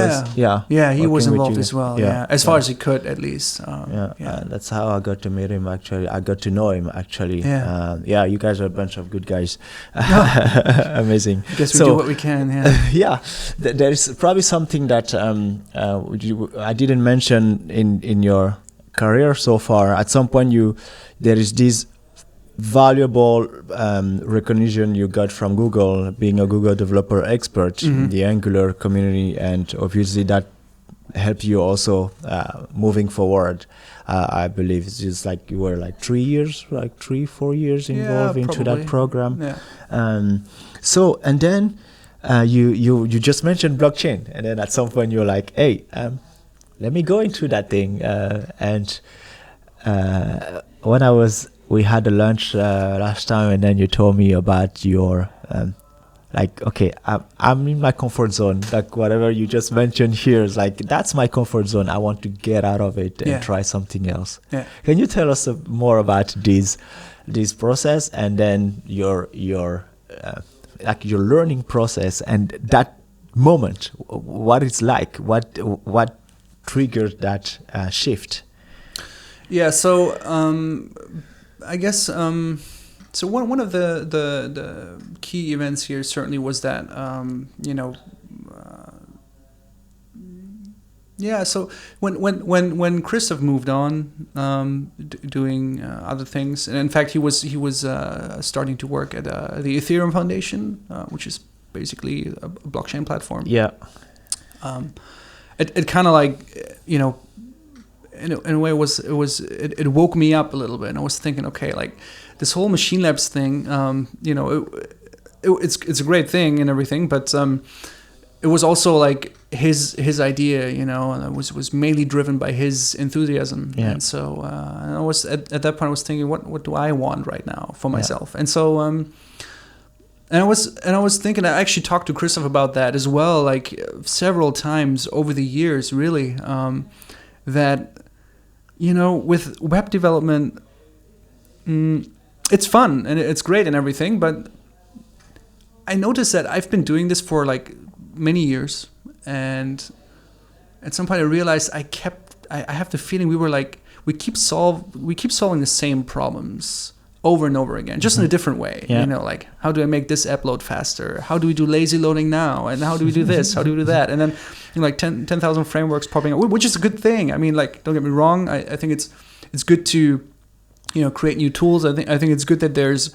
was involved as well. Yeah, as far as he could, at least. That's how I got to meet him. Actually, I got to know him. Actually, you guys are a bunch of good guys. Amazing. I guess we do what we can. Yeah. There is probably something that I didn't mention in your career so far. At some point, there is this valuable recognition you got from Google, being a Google developer expert in the Angular community, and obviously that helped you also moving forward. I believe it's just like you were like 4 years involved into that program. So and then you just mentioned blockchain, and then at some point you're like, hey, let me go into that thing. And when we had a lunch last time, and then you told me about your like, okay, I'm in my comfort zone. Like whatever you just mentioned here is like, that's my comfort zone. I want to get out of it and try something else. Yeah. Can you tell us more about this process, and then your like your learning process and that moment, what it's like, what triggered that shift? Yeah. So I guess. So one of the key events here certainly was that So when Christoph moved on, doing other things, and in fact he was starting to work at the Ethereum Foundation, which is basically a blockchain platform. Yeah. It kind of like in a way it woke me up a little bit, and I was thinking, okay, like this whole machine labs thing, it's a great thing and everything, but it was also like his idea, and it was mainly driven by his enthusiasm. Yeah. And so I was at that point I was thinking, what do I want right now for myself? And so and I was thinking, I actually talked to Christoph about that as well, like several times over the years, really, that with web development, it's fun and it's great and everything, but I noticed that I've been doing this for like many years, and at some point I realized I have the feeling we keep solving the same problems over and over again, just in a different way. Like, how do I make this app load faster? How do we do lazy loading now? And how do we do this? How do we do that? And then like 10,000 frameworks popping up, which is a good thing. I mean, like, don't get me wrong. I think it's good to create new tools. I think it's good that there's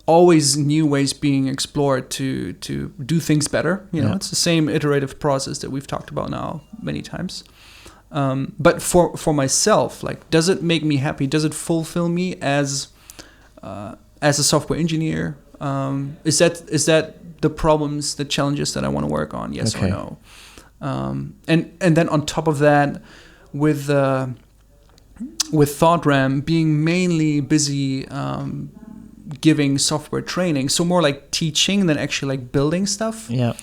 always new ways being explored to do things better. It's the same iterative process that we've talked about now many times. But for myself, like, does it make me happy? Does it fulfill me as a software engineer? Is that the problems, the challenges that I want to work on? Yes or no? And then on top of that, with ThoughtRAM being mainly busy giving software training, so more like teaching than actually like building stuff. Yeah.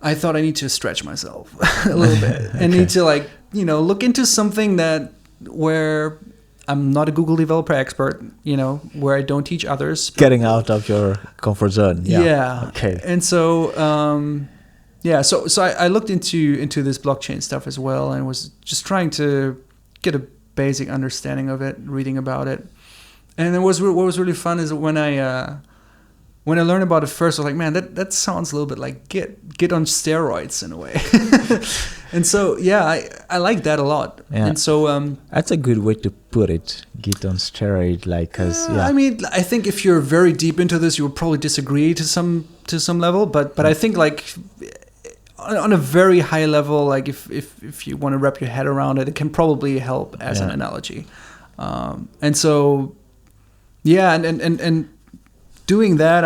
I thought I need to stretch myself a little bit and need to look into something where I'm not a Google developer expert, where I don't teach others. Getting out of your comfort zone. Yeah. Okay. And so, so I looked into this blockchain stuff as well, and was just trying to get a basic understanding of it, reading about it. And then what was really fun is when I learned about it first, I was like, man, that sounds a little bit like Git on steroids in a way. And so, I like that a lot. Yeah. And so that's a good way to put it, Git on steroid, like, cause I mean, I think if you're very deep into this, you would probably disagree to some level, but I think like on a very high level, like if you want to wrap your head around it, it can probably help as an analogy. And so, and doing that,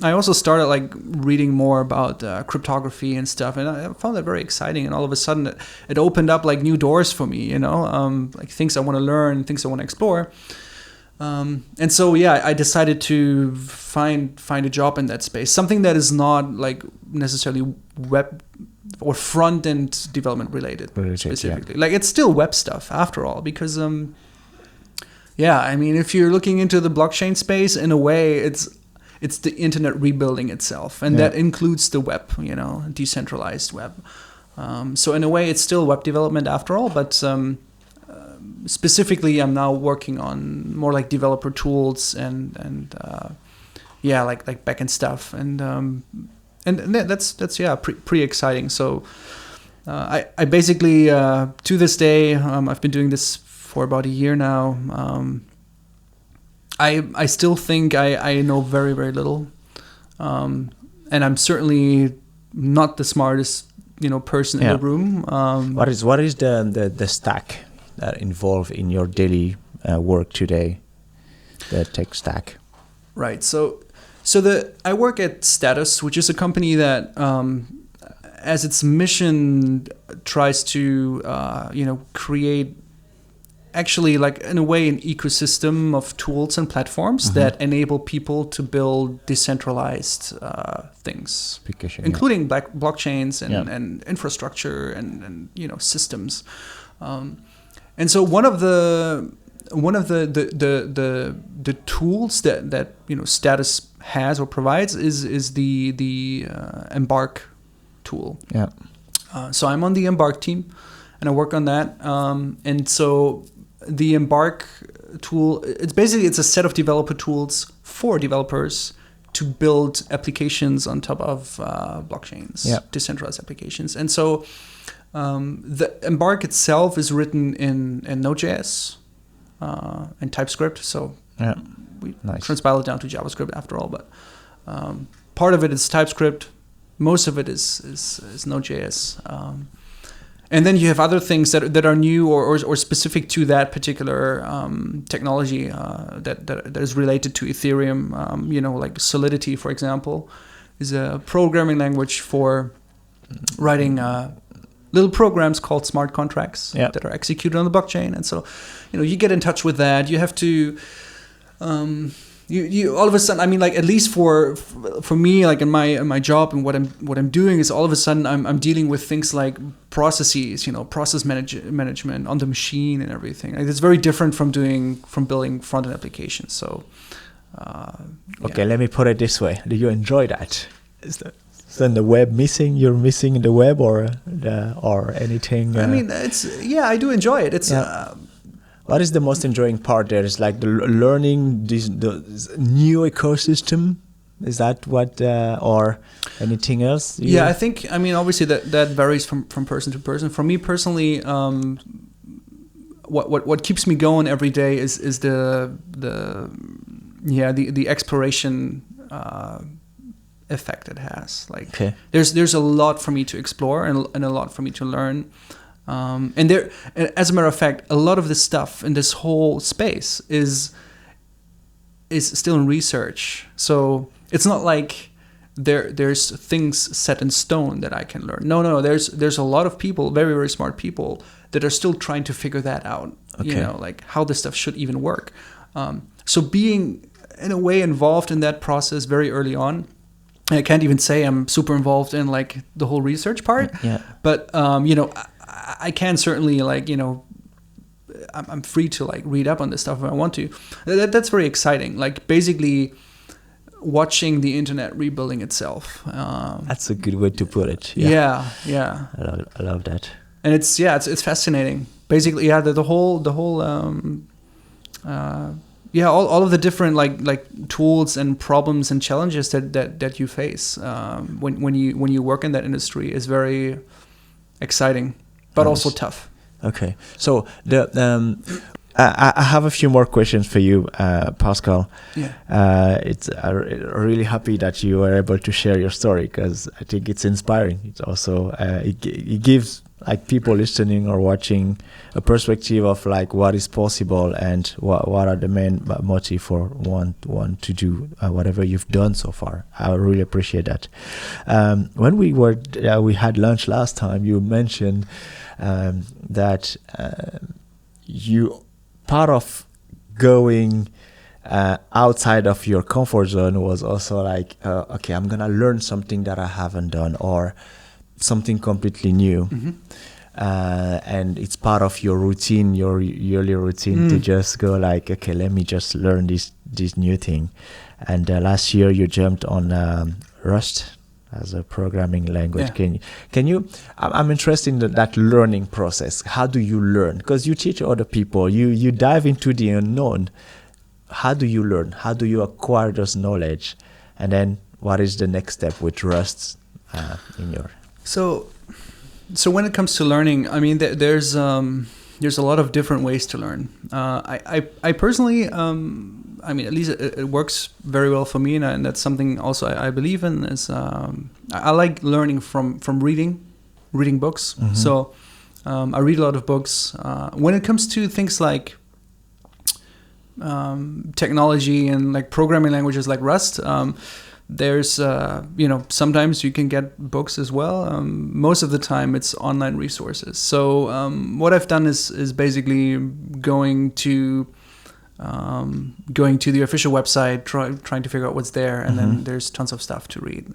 I also started like reading more about cryptography and stuff, and I found that very exciting. And all of a sudden, it opened up like new doors for me, like things I want to learn, things I want to explore. And so I decided to find a job in that space, something that is not like necessarily web or front end development related specifically. Like, it's still web stuff after all, because I mean, if you're looking into the blockchain space, in a way, it's the internet rebuilding itself, and that includes the web, decentralized web. So in a way, it's still web development after all, but specifically, I'm now working on more like developer tools and like backend stuff, and that's pretty exciting. So I basically to this day, I've been doing this for about a year now. I still think I know very, very little, and I'm certainly not the smartest person in the room. What is the stack that involved in your daily work today? The tech stack. Right. So I work at Status, which is a company that, as its mission, tries to create actually, like, in a way, an ecosystem of tools and platforms that enable people to build decentralized things, including blockchains and infrastructure and systems. And so one of the tools that Status has or provides is the Embark tool. Yeah. So I'm on the Embark team, and I work on that. And so the Embark tool, it's a set of developer tools for developers to build applications on top of blockchains, decentralized applications. And so the Embark itself is written in Node.js and TypeScript. So we transpile it down to JavaScript after all. But part of it is TypeScript. Most of it is Node.js. And then you have other things that are new or specific to that particular technology that is related to Ethereum. Like Solidity, for example, is a programming language for writing little programs called smart contracts that are executed on the blockchain. And so, you get in touch with that. You have to... You all of a sudden, I mean, like, at least for me, like in my job and what I'm doing is all of a sudden I'm dealing with things like processes, process management on the machine and everything. Like, it's very different from building front end applications. So okay, let me put it this way: do you enjoy that? Is then the web missing? You're missing the web or anything? I mean, I do enjoy it. It's. What is the most enjoying part there? Is like the learning the new ecosystem? Is that what, or anything else? Yeah, I think, obviously that varies from person to person. For me personally, what keeps me going every day is the exploration effect it has. Like, there's a lot for me to explore and a lot for me to learn. And there, as a matter of fact, a lot of this stuff in this whole space is still in research. So it's not like there's things set in stone that I can learn. No, there's a lot of people, very, very smart people, that are still trying to figure that out. Like how this stuff should even work. So being in a way involved in that process very early on. I can't even say I'm super involved in like the whole research part. Yeah. But I can certainly, like, I'm free to like read up on this stuff if I want to. That's very exciting. Like, basically watching the internet rebuilding itself. That's a good way to put it. Yeah. I love that. And it's fascinating. Basically, the whole all of the different like tools and problems and challenges that you face when you work in that industry is very exciting. But also tough. Okay, so I have a few more questions for you, Pascal. Yeah. It's really happy that you were able to share your story, because I think it's inspiring. It's also it gives like people listening or watching a perspective of like what is possible and what are the main motive for one to do whatever you've done so far. I really appreciate that. When we had lunch last time, you mentioned that you part of going outside of your comfort zone was also like okay, I'm gonna learn something that I haven't done or something completely new. Mm-hmm. And it's part of your routine, your yearly routine, to just go like, okay, let me just learn this new thing. And last year you jumped on Rust as a programming language. Yeah. Can you? I'm interested in that learning process. How do you learn? Because you teach other people. You dive into the unknown. How do you learn? How do you acquire those knowledge? And then what is the next step with Rust in your? So when it comes to learning, I mean, there's a lot of different ways to learn. I personally, I mean, at least it works very well for me, and that's something also I believe in. Is I like learning from reading books. Mm-hmm. So I read a lot of books. When it comes to things like technology and like programming languages like Rust, There's, sometimes you can get books as well. Most of the time it's online resources. So what I've done is basically going to the official website, trying to figure out what's there, and then there's tons of stuff to read.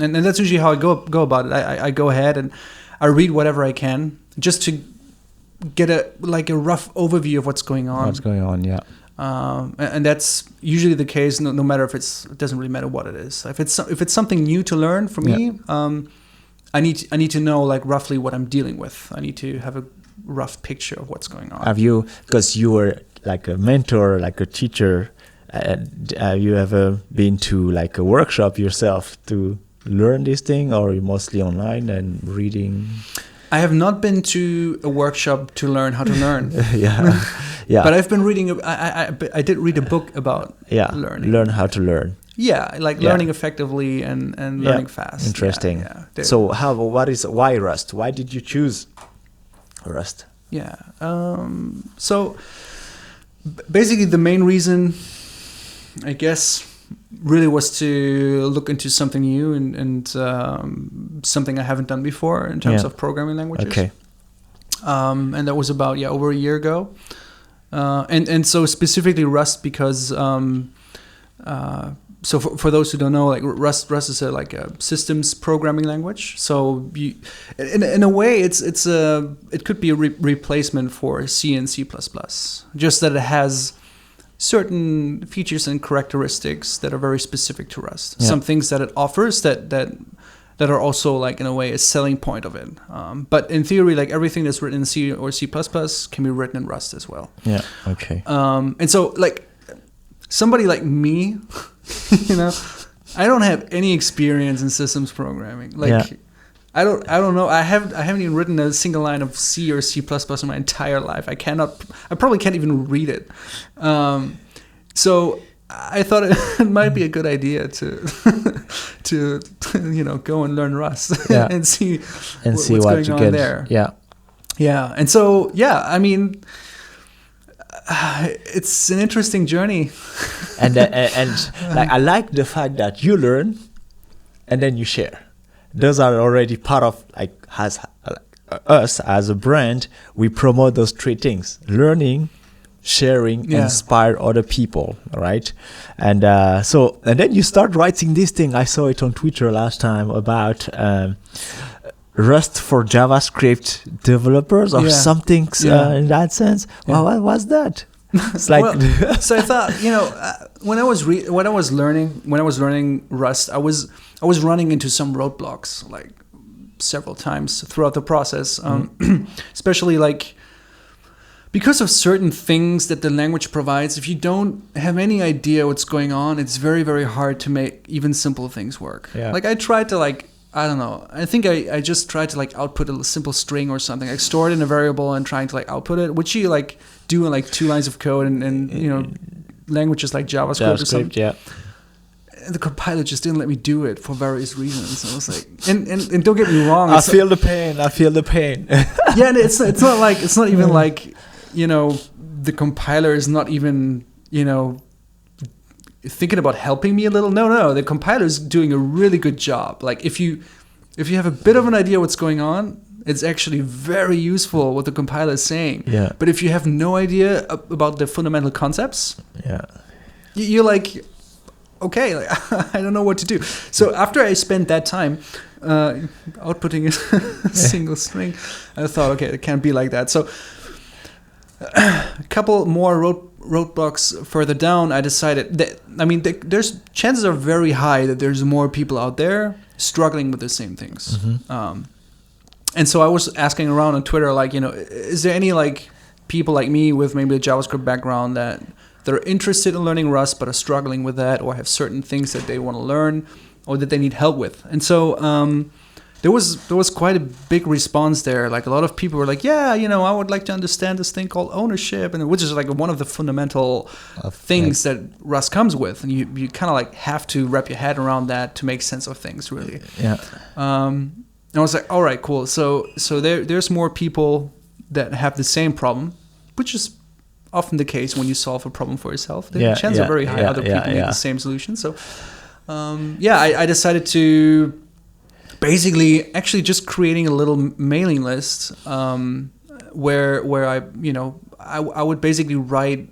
And that's usually how I go about it. I go ahead and I read whatever I can just to get a rough overview of what's going on. Yeah. And that's usually the case. No matter if it doesn't really matter what it is. If it's something new to learn for me, I need to know like roughly what I'm dealing with. I need to have a rough picture of what's going on. Have you, because you were like a mentor, like a teacher, have you ever been to like a workshop yourself to learn this thing, or are you mostly online and reading? I have not been to a workshop to learn how to learn. Yeah. But I've been reading. I did read a book about learning. Learn how to learn. Yeah, like learning effectively and learning fast. Interesting. Yeah. So why Rust? Why did you choose Rust? Yeah. So basically, the main reason, I guess, really was to look into something new and something I haven't done before in terms of programming languages. Okay. And that was about over a year ago. And so specifically Rust because so for those who don't know, like Rust is a systems programming language. So in a way it could be a replacement for C and C++. Just that it has certain features and characteristics that are very specific to Rust. Yeah. Some things that it offers that are also like in a way a selling point of it. But in theory, like everything that's written in C or C++ can be written in Rust as well. Yeah. Okay. And so like somebody like me, I don't have any experience in systems programming. Like I don't know. I haven't even written a single line of C or C++ in my entire life. I probably can't even read it. So I thought it might be a good idea to go and learn Rust and see what's going on get there. Yeah. And so I mean, it's an interesting journey. and like I like the fact that you learn and then you share. Those are already part of us as a brand. We promote those three things: learning, sharing, inspire other people, right? And then you start writing this thing. I saw it on Twitter last time about Rust for JavaScript developers or something in that sense. Well, what was that? It's like so I thought, when I was learning Rust, I was running into some roadblocks like several times throughout the process, especially like because of certain things that the language provides. If you don't have any idea what's going on, it's very, very hard to make even simple things work. Yeah. Like I tried to I don't know. I think I just tried to output a simple string or something. I stored in a variable and trying to output it, which you do in 2 lines of code and languages like JavaScript or something. Yeah. And the compiler just didn't let me do it for various reasons. I was like, and don't get me wrong. I feel the pain. Yeah, and it's not even the compiler is not even thinking about helping me a little. No, the compiler is doing a really good job. Like if you have a bit of an idea what's going on, it's actually very useful what the compiler is saying. Yeah. But if you have no idea about the fundamental concepts, you're like, okay, I don't know what to do. So after I spent that time outputting a single string, I thought, okay, it can't be like that. So a couple more roadblocks further down, I decided that, there's chances are very high that there's more people out there struggling with the same things. Mm-hmm. And so I was asking around on Twitter, is there any people like me with maybe a JavaScript background that are interested in learning Rust but are struggling with that, or have certain things that they want to learn or that they need help with? And so there was quite a big response there. Like a lot of people were like, I would like to understand this thing called ownership, and which is one of the fundamental things that Rust comes with, and you kind of have to wrap your head around that to make sense of things, really. Yeah. And I was like, all right, cool. So there's more people that have the same problem, which is often the case when you solve a problem for yourself. The chances are very high other people need the same solution. So I decided to basically actually just creating a little mailing list where I would basically write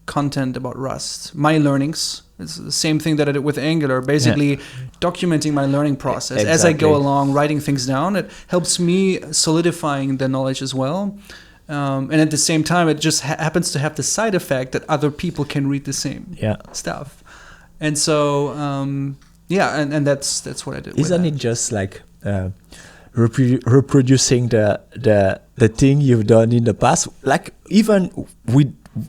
content about Rust, my learnings. It's the same thing that I did with Angular, basically documenting my learning process as I go along, writing things down. It helps me solidifying the knowledge as well. And at the same time, it just happens to have the side effect that other people can read the same stuff. And so, and that's what I did. Isn't it just like reproducing the thing you've done in the past? Like even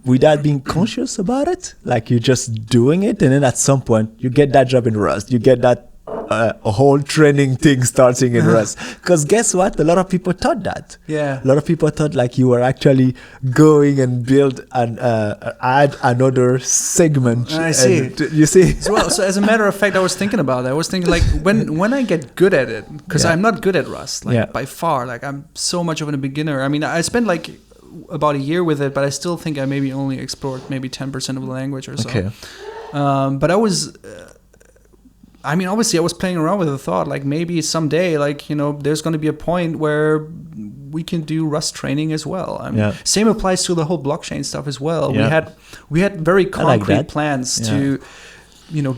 without being conscious about it, like you're just doing it, and then at some point you get that job in Rust, you get that a whole training thing starting in Rust. Because guess what? A lot of people thought that. Yeah. A lot of people thought like you were actually going and build and add another segment. I see. You see? Well, so as a matter of fact, I was thinking about that. I was thinking like when I get good at it, because I'm not good at Rust, like by far. Like I'm so much of a beginner. I mean, I spent like about a year with it, but I still think I maybe only explored maybe 10% of the language or so. Okay. But I was, obviously I was playing around with the thought, like maybe someday, like, there's going to be a point where we can do Rust training as well. Same applies to the whole blockchain stuff as well. Yeah. We had very concrete plans to,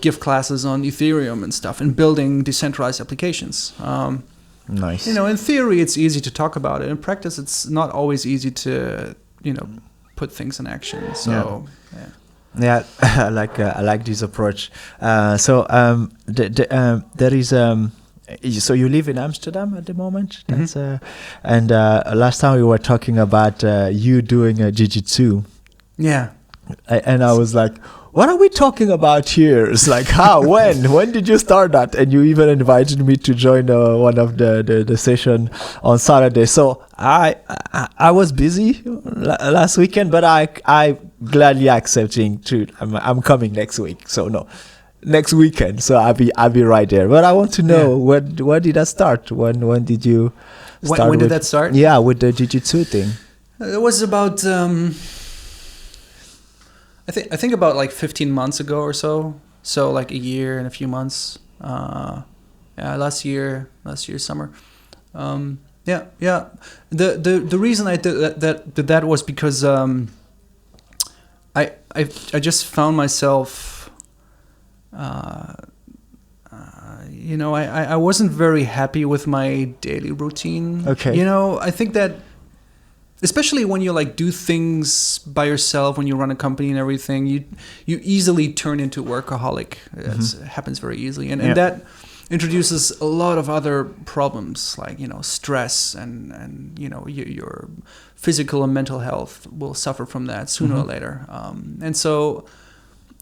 give classes on Ethereum and stuff and building decentralized applications. Nice. In theory, it's easy to talk about it. In practice, it's not always easy to, put things in action. So, yeah, I like this approach. There is so you live in Amsterdam at the moment. That's and last time we were talking about you doing Jiu-jitsu. Yeah. And I was like, what are we talking about here? It's like, how, when did you start that? And you even invited me to join one of the session on Saturday. So I was busy last weekend, but I gladly accepting to. I'm coming next week. So no, next weekend. So I'll be right there. But I want to know when did that start? When did you start? When did that start? Yeah, with the Jiu-jitsu thing. It was about. I think about like 15 months ago or so. So like a year and a few months. Last year summer. The reason I did that was because I just found myself I wasn't very happy with my daily routine. Okay. I think that especially when you like do things by yourself, when you run a company and everything, you easily turn into a workaholic. It happens very easily, and that introduces a lot of other problems like stress and your physical and mental health will suffer from that sooner or later. And so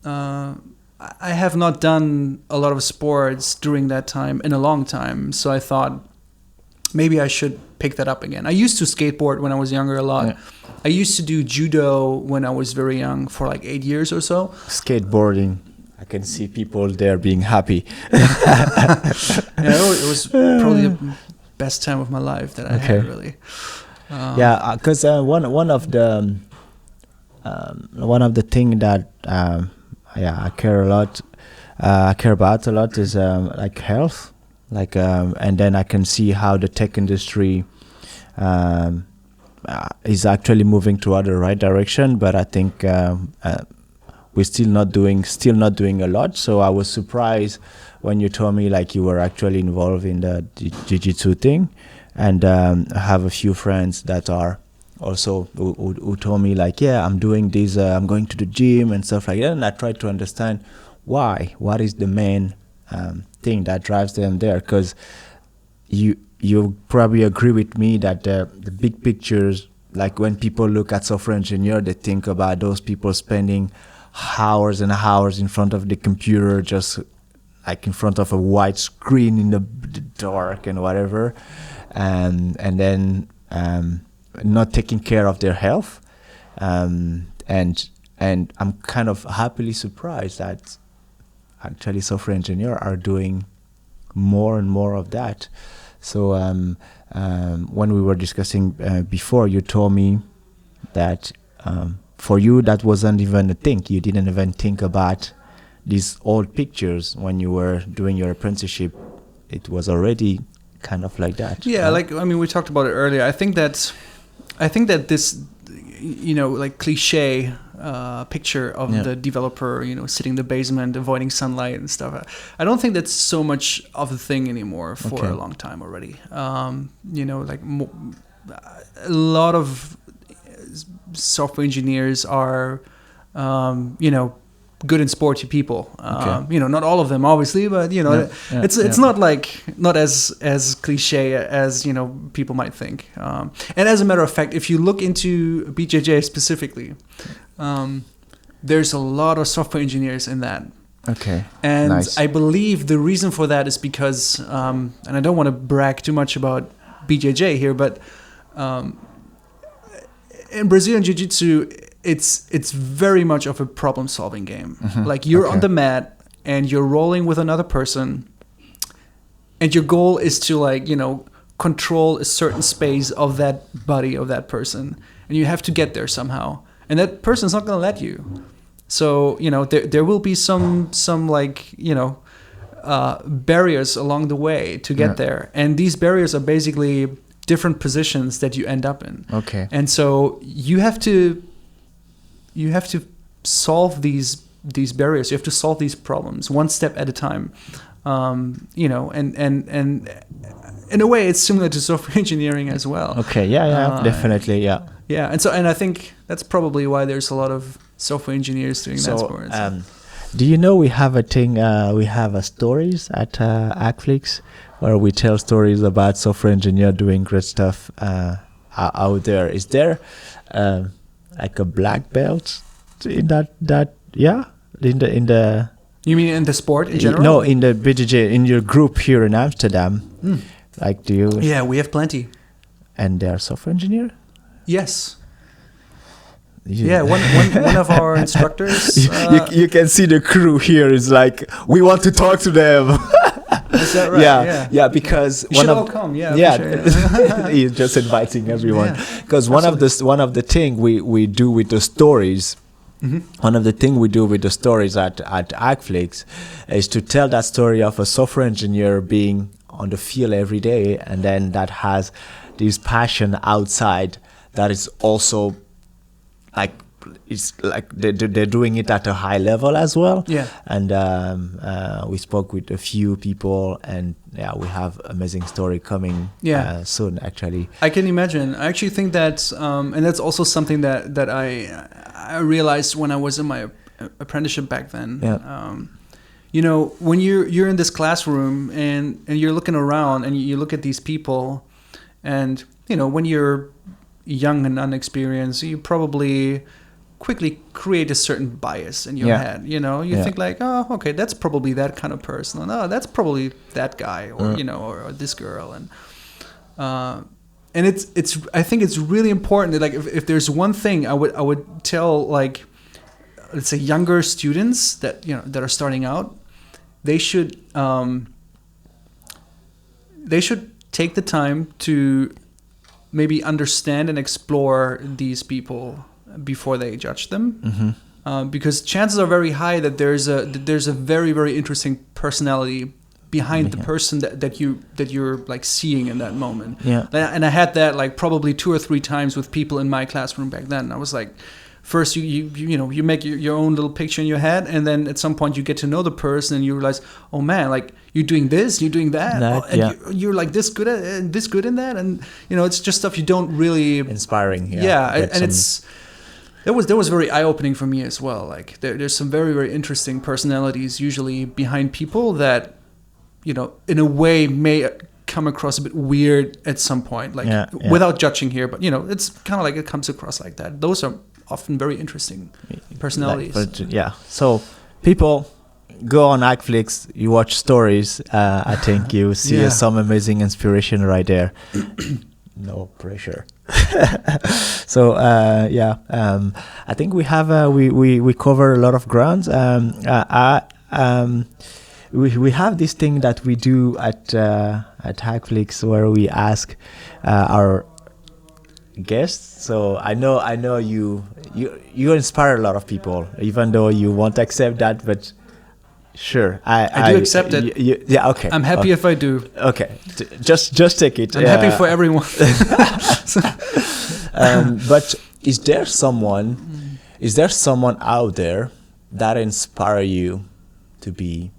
I have not done a lot of sports during that time in a long time, so I thought maybe I should pick that up again. I used to skateboard when I was younger a lot. Yeah. I used to do judo when I was very young for like 8 years or so. Skateboarding. I can see people there being happy. It was probably the best time of my life that I had, really. Because one of the thing that I care about a lot is like health. And then I can see how the tech industry is actually moving toward the right direction, but I think we're still not doing a lot. So I was surprised when you told me like you were actually involved in the Jiu-jitsu thing, and I have a few friends that are also who told me like, I'm doing this, I'm going to the gym and stuff like that, and I tried to understand why. What is the main thing that drives them there? Because you probably agree with me that the big pictures, like when people look at software engineer, they think about those people spending hours and hours in front of the computer, just like in front of a white screen in the dark and whatever, and then not taking care of their health, and I'm kind of happily surprised that actually software engineers are doing more and more of that. So when we were discussing before, you told me that for you that wasn't even a thing. You didn't even think about these old pictures when you were doing your apprenticeship, it was already kind of like that. Yeah, like, I mean, we talked about it earlier. I think that this, like cliche picture of the developer, sitting in the basement, avoiding sunlight and stuff. I don't think that's so much of a thing anymore for a long time already. Like a lot of software engineers are, good and sporty people. Not all of them, obviously, but it's not as cliche as people might think. And as a matter of fact, if you look into BJJ specifically, there's a lot of software engineers in that. Okay. And nice. I believe the reason for that is because, and I don't want to brag too much about BJJ here, but in Brazilian Jiu-jitsu, it's very much of a problem-solving game. Like you're on the mat and you're rolling with another person, and your goal is to control a certain space of that body of that person, and you have to get there somehow. And that person's not going to let you. So there will be some barriers along the way to get there, and these barriers are basically different positions that you end up in. Okay. And so you have to solve these barriers. You have to solve these problems one step at a time. And in a way, it's similar to software engineering as well. Okay. Yeah. Definitely. Yeah. Yeah. And I think that's probably why there's a lot of software engineers doing that sport. Do you know we have a thing? We have a stories at Acflix where we tell stories about software engineer doing great stuff out there. Is there like a black belt in that? Yeah, in the. You mean in the sport in general? No, in the BJJ, in your group here in Amsterdam. Like, do you? Yeah, we have plenty. And they are software engineer? Yes. One of our instructors. You can see the crew here is like, we want to talk to them. Is that right? Yeah. Because you should all come. Yeah. He's just inviting everyone. Because one of the thing we do with the stories. One of the things we do with the stories at Acflix is to tell that story of a software engineer being on the field every day, and then that has this passion outside that is also like, it's like they're doing it at a high level as well. Yeah. And we spoke with a few people, and we have amazing story coming soon, actually. I can imagine. I actually think that, and that's also something that I realized when I was in my apprenticeship back then. Yeah. When you're in this classroom and you're looking around and you look at these people, and when you're young and unexperienced, you probably quickly create a certain bias in your head. You think like, oh, okay, that's probably that kind of person, and oh, that's probably that guy, or or this girl, and it's I think it's really important that, like, if there's one thing I would tell, like, let's say younger students that that are starting out, they should take the time to maybe understand and explore these people before they judge them, because chances are very high that there's a very, very interesting personality behind the person that you're like seeing in that moment. Yeah. And I had that like probably 2 or 3 times with people in my classroom back then. I was like, first you make your own little picture in your head, and then at some point you get to know the person and you realize, oh man, like, you're doing this, you're doing that, you're like this good at this good in that, and it's just stuff you don't really inspiring. That was very eye-opening for me as well. Like, there's some very, very interesting personalities usually behind people that in a way may come across a bit weird at some point, like without judging here, but it's kind of like it comes across like that. Those are often very interesting personalities. So people go on Acflix, you watch stories. I think you see some amazing inspiration right there. No pressure. So I think we have we cover a lot of grounds. We have this thing that we do at Acflix where we ask our guests. So I know you inspire a lot of people, even though you won't accept that, but Sure. I do accept it. Yeah, okay. I'm happy if I do. Okay. Just take it. I'm happy for everyone. But is there someone out there that inspire you to be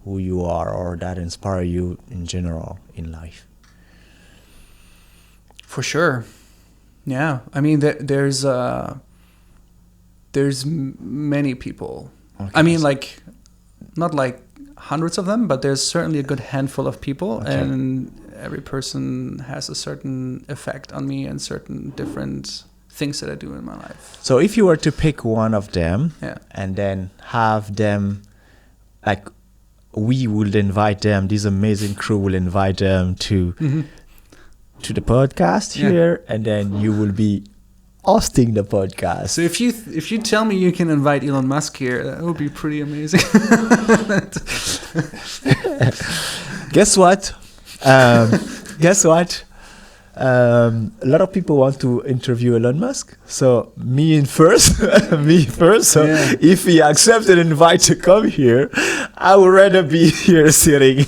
who you are, or that inspire you in general in life? For sure. Yeah. I mean, there's many people. Okay. I mean, like, not like hundreds of them, but there's certainly a good handful of people, okay. And every person has a certain effect on me and certain different things that I do in my life. So if you were to pick one of them, and then have them, like, we would invite them, this amazing crew will invite them to the podcast here, and then you will be hosting the podcast. So if you tell me you can invite Elon Musk here, that would be pretty amazing. Guess what? A lot of people want to interview Elon Musk. So me first. So if he accepts an invite to come here, I would rather be here sitting.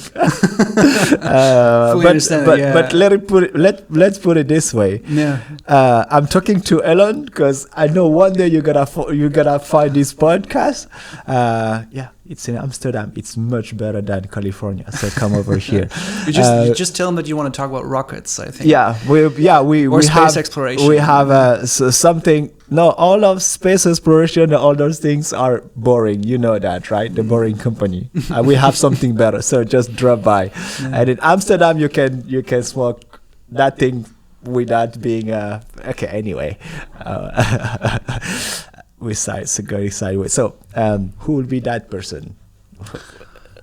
But let's put it this way. Yeah. I'm talking to Elon because I know one day you're gonna find this podcast. It's in Amsterdam. It's much better than California. So come over here. You just tell them that you want to talk about rockets, I think. We space have exploration. We have something. No, all of space exploration, all those things are boring. You know that, right? The boring company. We have something better. So just drop by. Yeah. And in Amsterdam, you can smoke that thing without being okay. Anyway. Going sideways. So, who will be that person?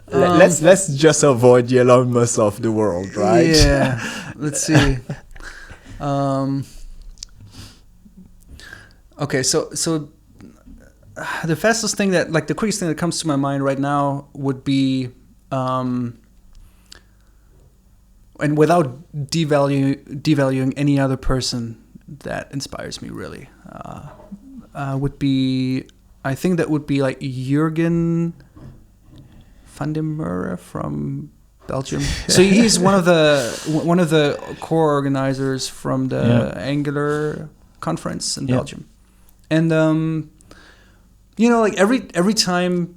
Let's just avoid the Elon Musk of the world, right? Yeah. Let's see. Okay, so the fastest thing the quickest thing that comes to my mind right now would be, and without devaluing any other person that inspires me really. Would be, I think that would be like Jurgen van der Merwe from Belgium. So he's one of the core organizers from the Angular conference in Belgium, and like every time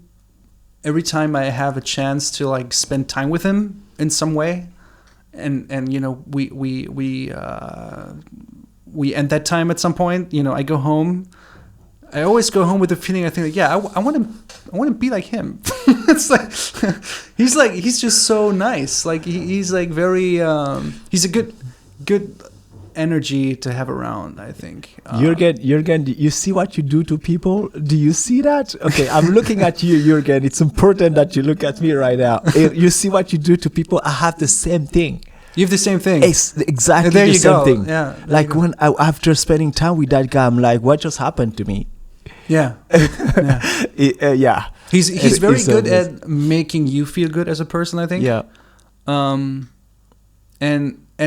I have a chance to like spend time with him in some way, and we end that time at some point. I go home. I always go home with the feeling I think I want to be like him. It's like he's just so nice. Like he's like very he's a good energy to have around, I think. Jürgen, you see what you do to people? Do you see that? Okay, I'm looking at you, Jürgen. It's important that you look at me right now. You see what you do to people? I have the same thing. You have the same thing. It's exactly the same thing. Yeah. Like when after spending time with that guy, I'm like, what just happened to me? Yeah. He's very good at making you feel good as a person, I think. Yeah. And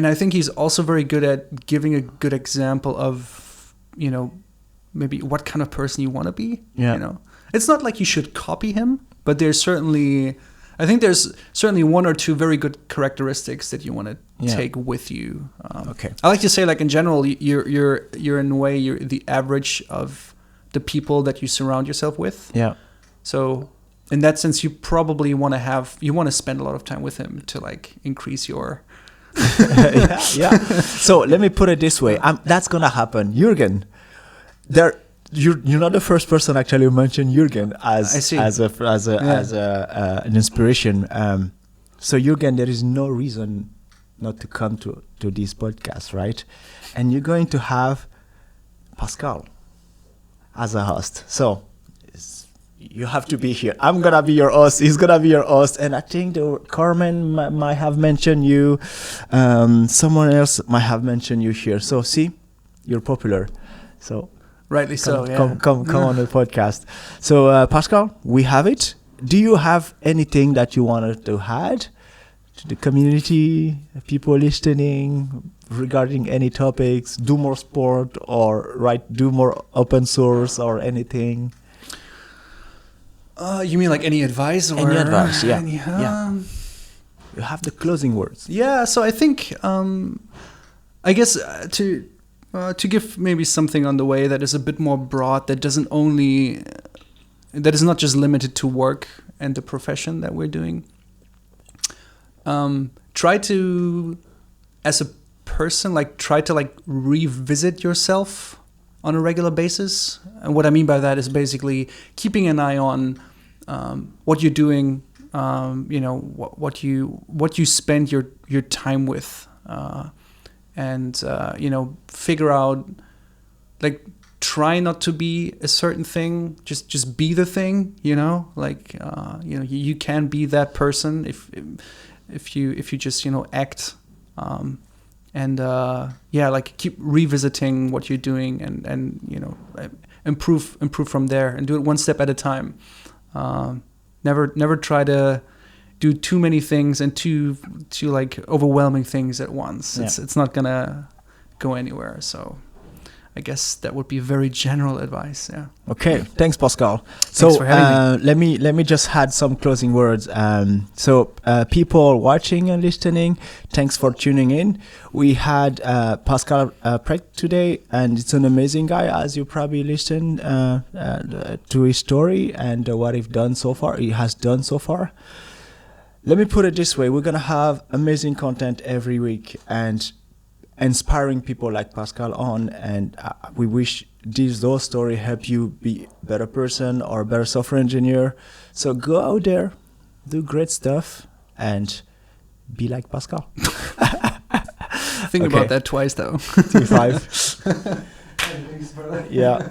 I think he's also very good at giving a good example of, maybe what kind of person you want to be. Yeah. It's not like you should copy him, but there's certainly one or two very good characteristics that you want to take with you. Okay. I like to say, like in general, you're in a way you're the average of the people that you surround yourself with. Yeah. So in that sense, you probably want to spend a lot of time with him to like increase your. Yeah. So let me put it this way: that's gonna happen, Jürgen. You're not the first person actually who mentioned Jürgen as an inspiration. So Jürgen, there is no reason not to come to this podcast, right? And you're going to have Pascal as a host. So you have to be here. I'm gonna be your host. He's gonna be your host, and I think Carmen might have mentioned you. Someone else might have mentioned you here. So see, you're popular. So. Rightly so, Come on the podcast. So, Pascal, we have it. Do you have anything that you wanted to add to the community, people listening, regarding any topics? Do more sport or do more open source or anything? You mean like any advice? Or any advice, yeah. Yeah. You have the closing words. Yeah, so I think, I guess to give maybe something on the way that is a bit more broad, that is not just limited to work and the profession that we're doing. Try to, as a person, try to revisit yourself on a regular basis. And what I mean by that is basically keeping an eye on what you're doing, what you spend your time with, and figure out, try not to be a certain thing, just be the thing, you can be that person if you just act, and keep revisiting what you're doing and improve from there, and do it one step at a time. Never try to do too many things and too overwhelming things at once. It's not gonna go anywhere. So I guess that would be very general advice. Yeah. Okay. Thanks, Pascal. Thanks for having me. Let me just add some closing words. People watching and listening, thanks for tuning in. We had Pascal Precht today, and it's an amazing guy, as you probably listened to his story and what he has done so far. Let me put it this way: we're gonna have amazing content every week and inspiring people like Pascal on, and we wish those stories help you be a better person or a better software engineer. So go out there, do great stuff, and be like Pascal. Think about that twice, though. T5. Thanks, brother. Yeah.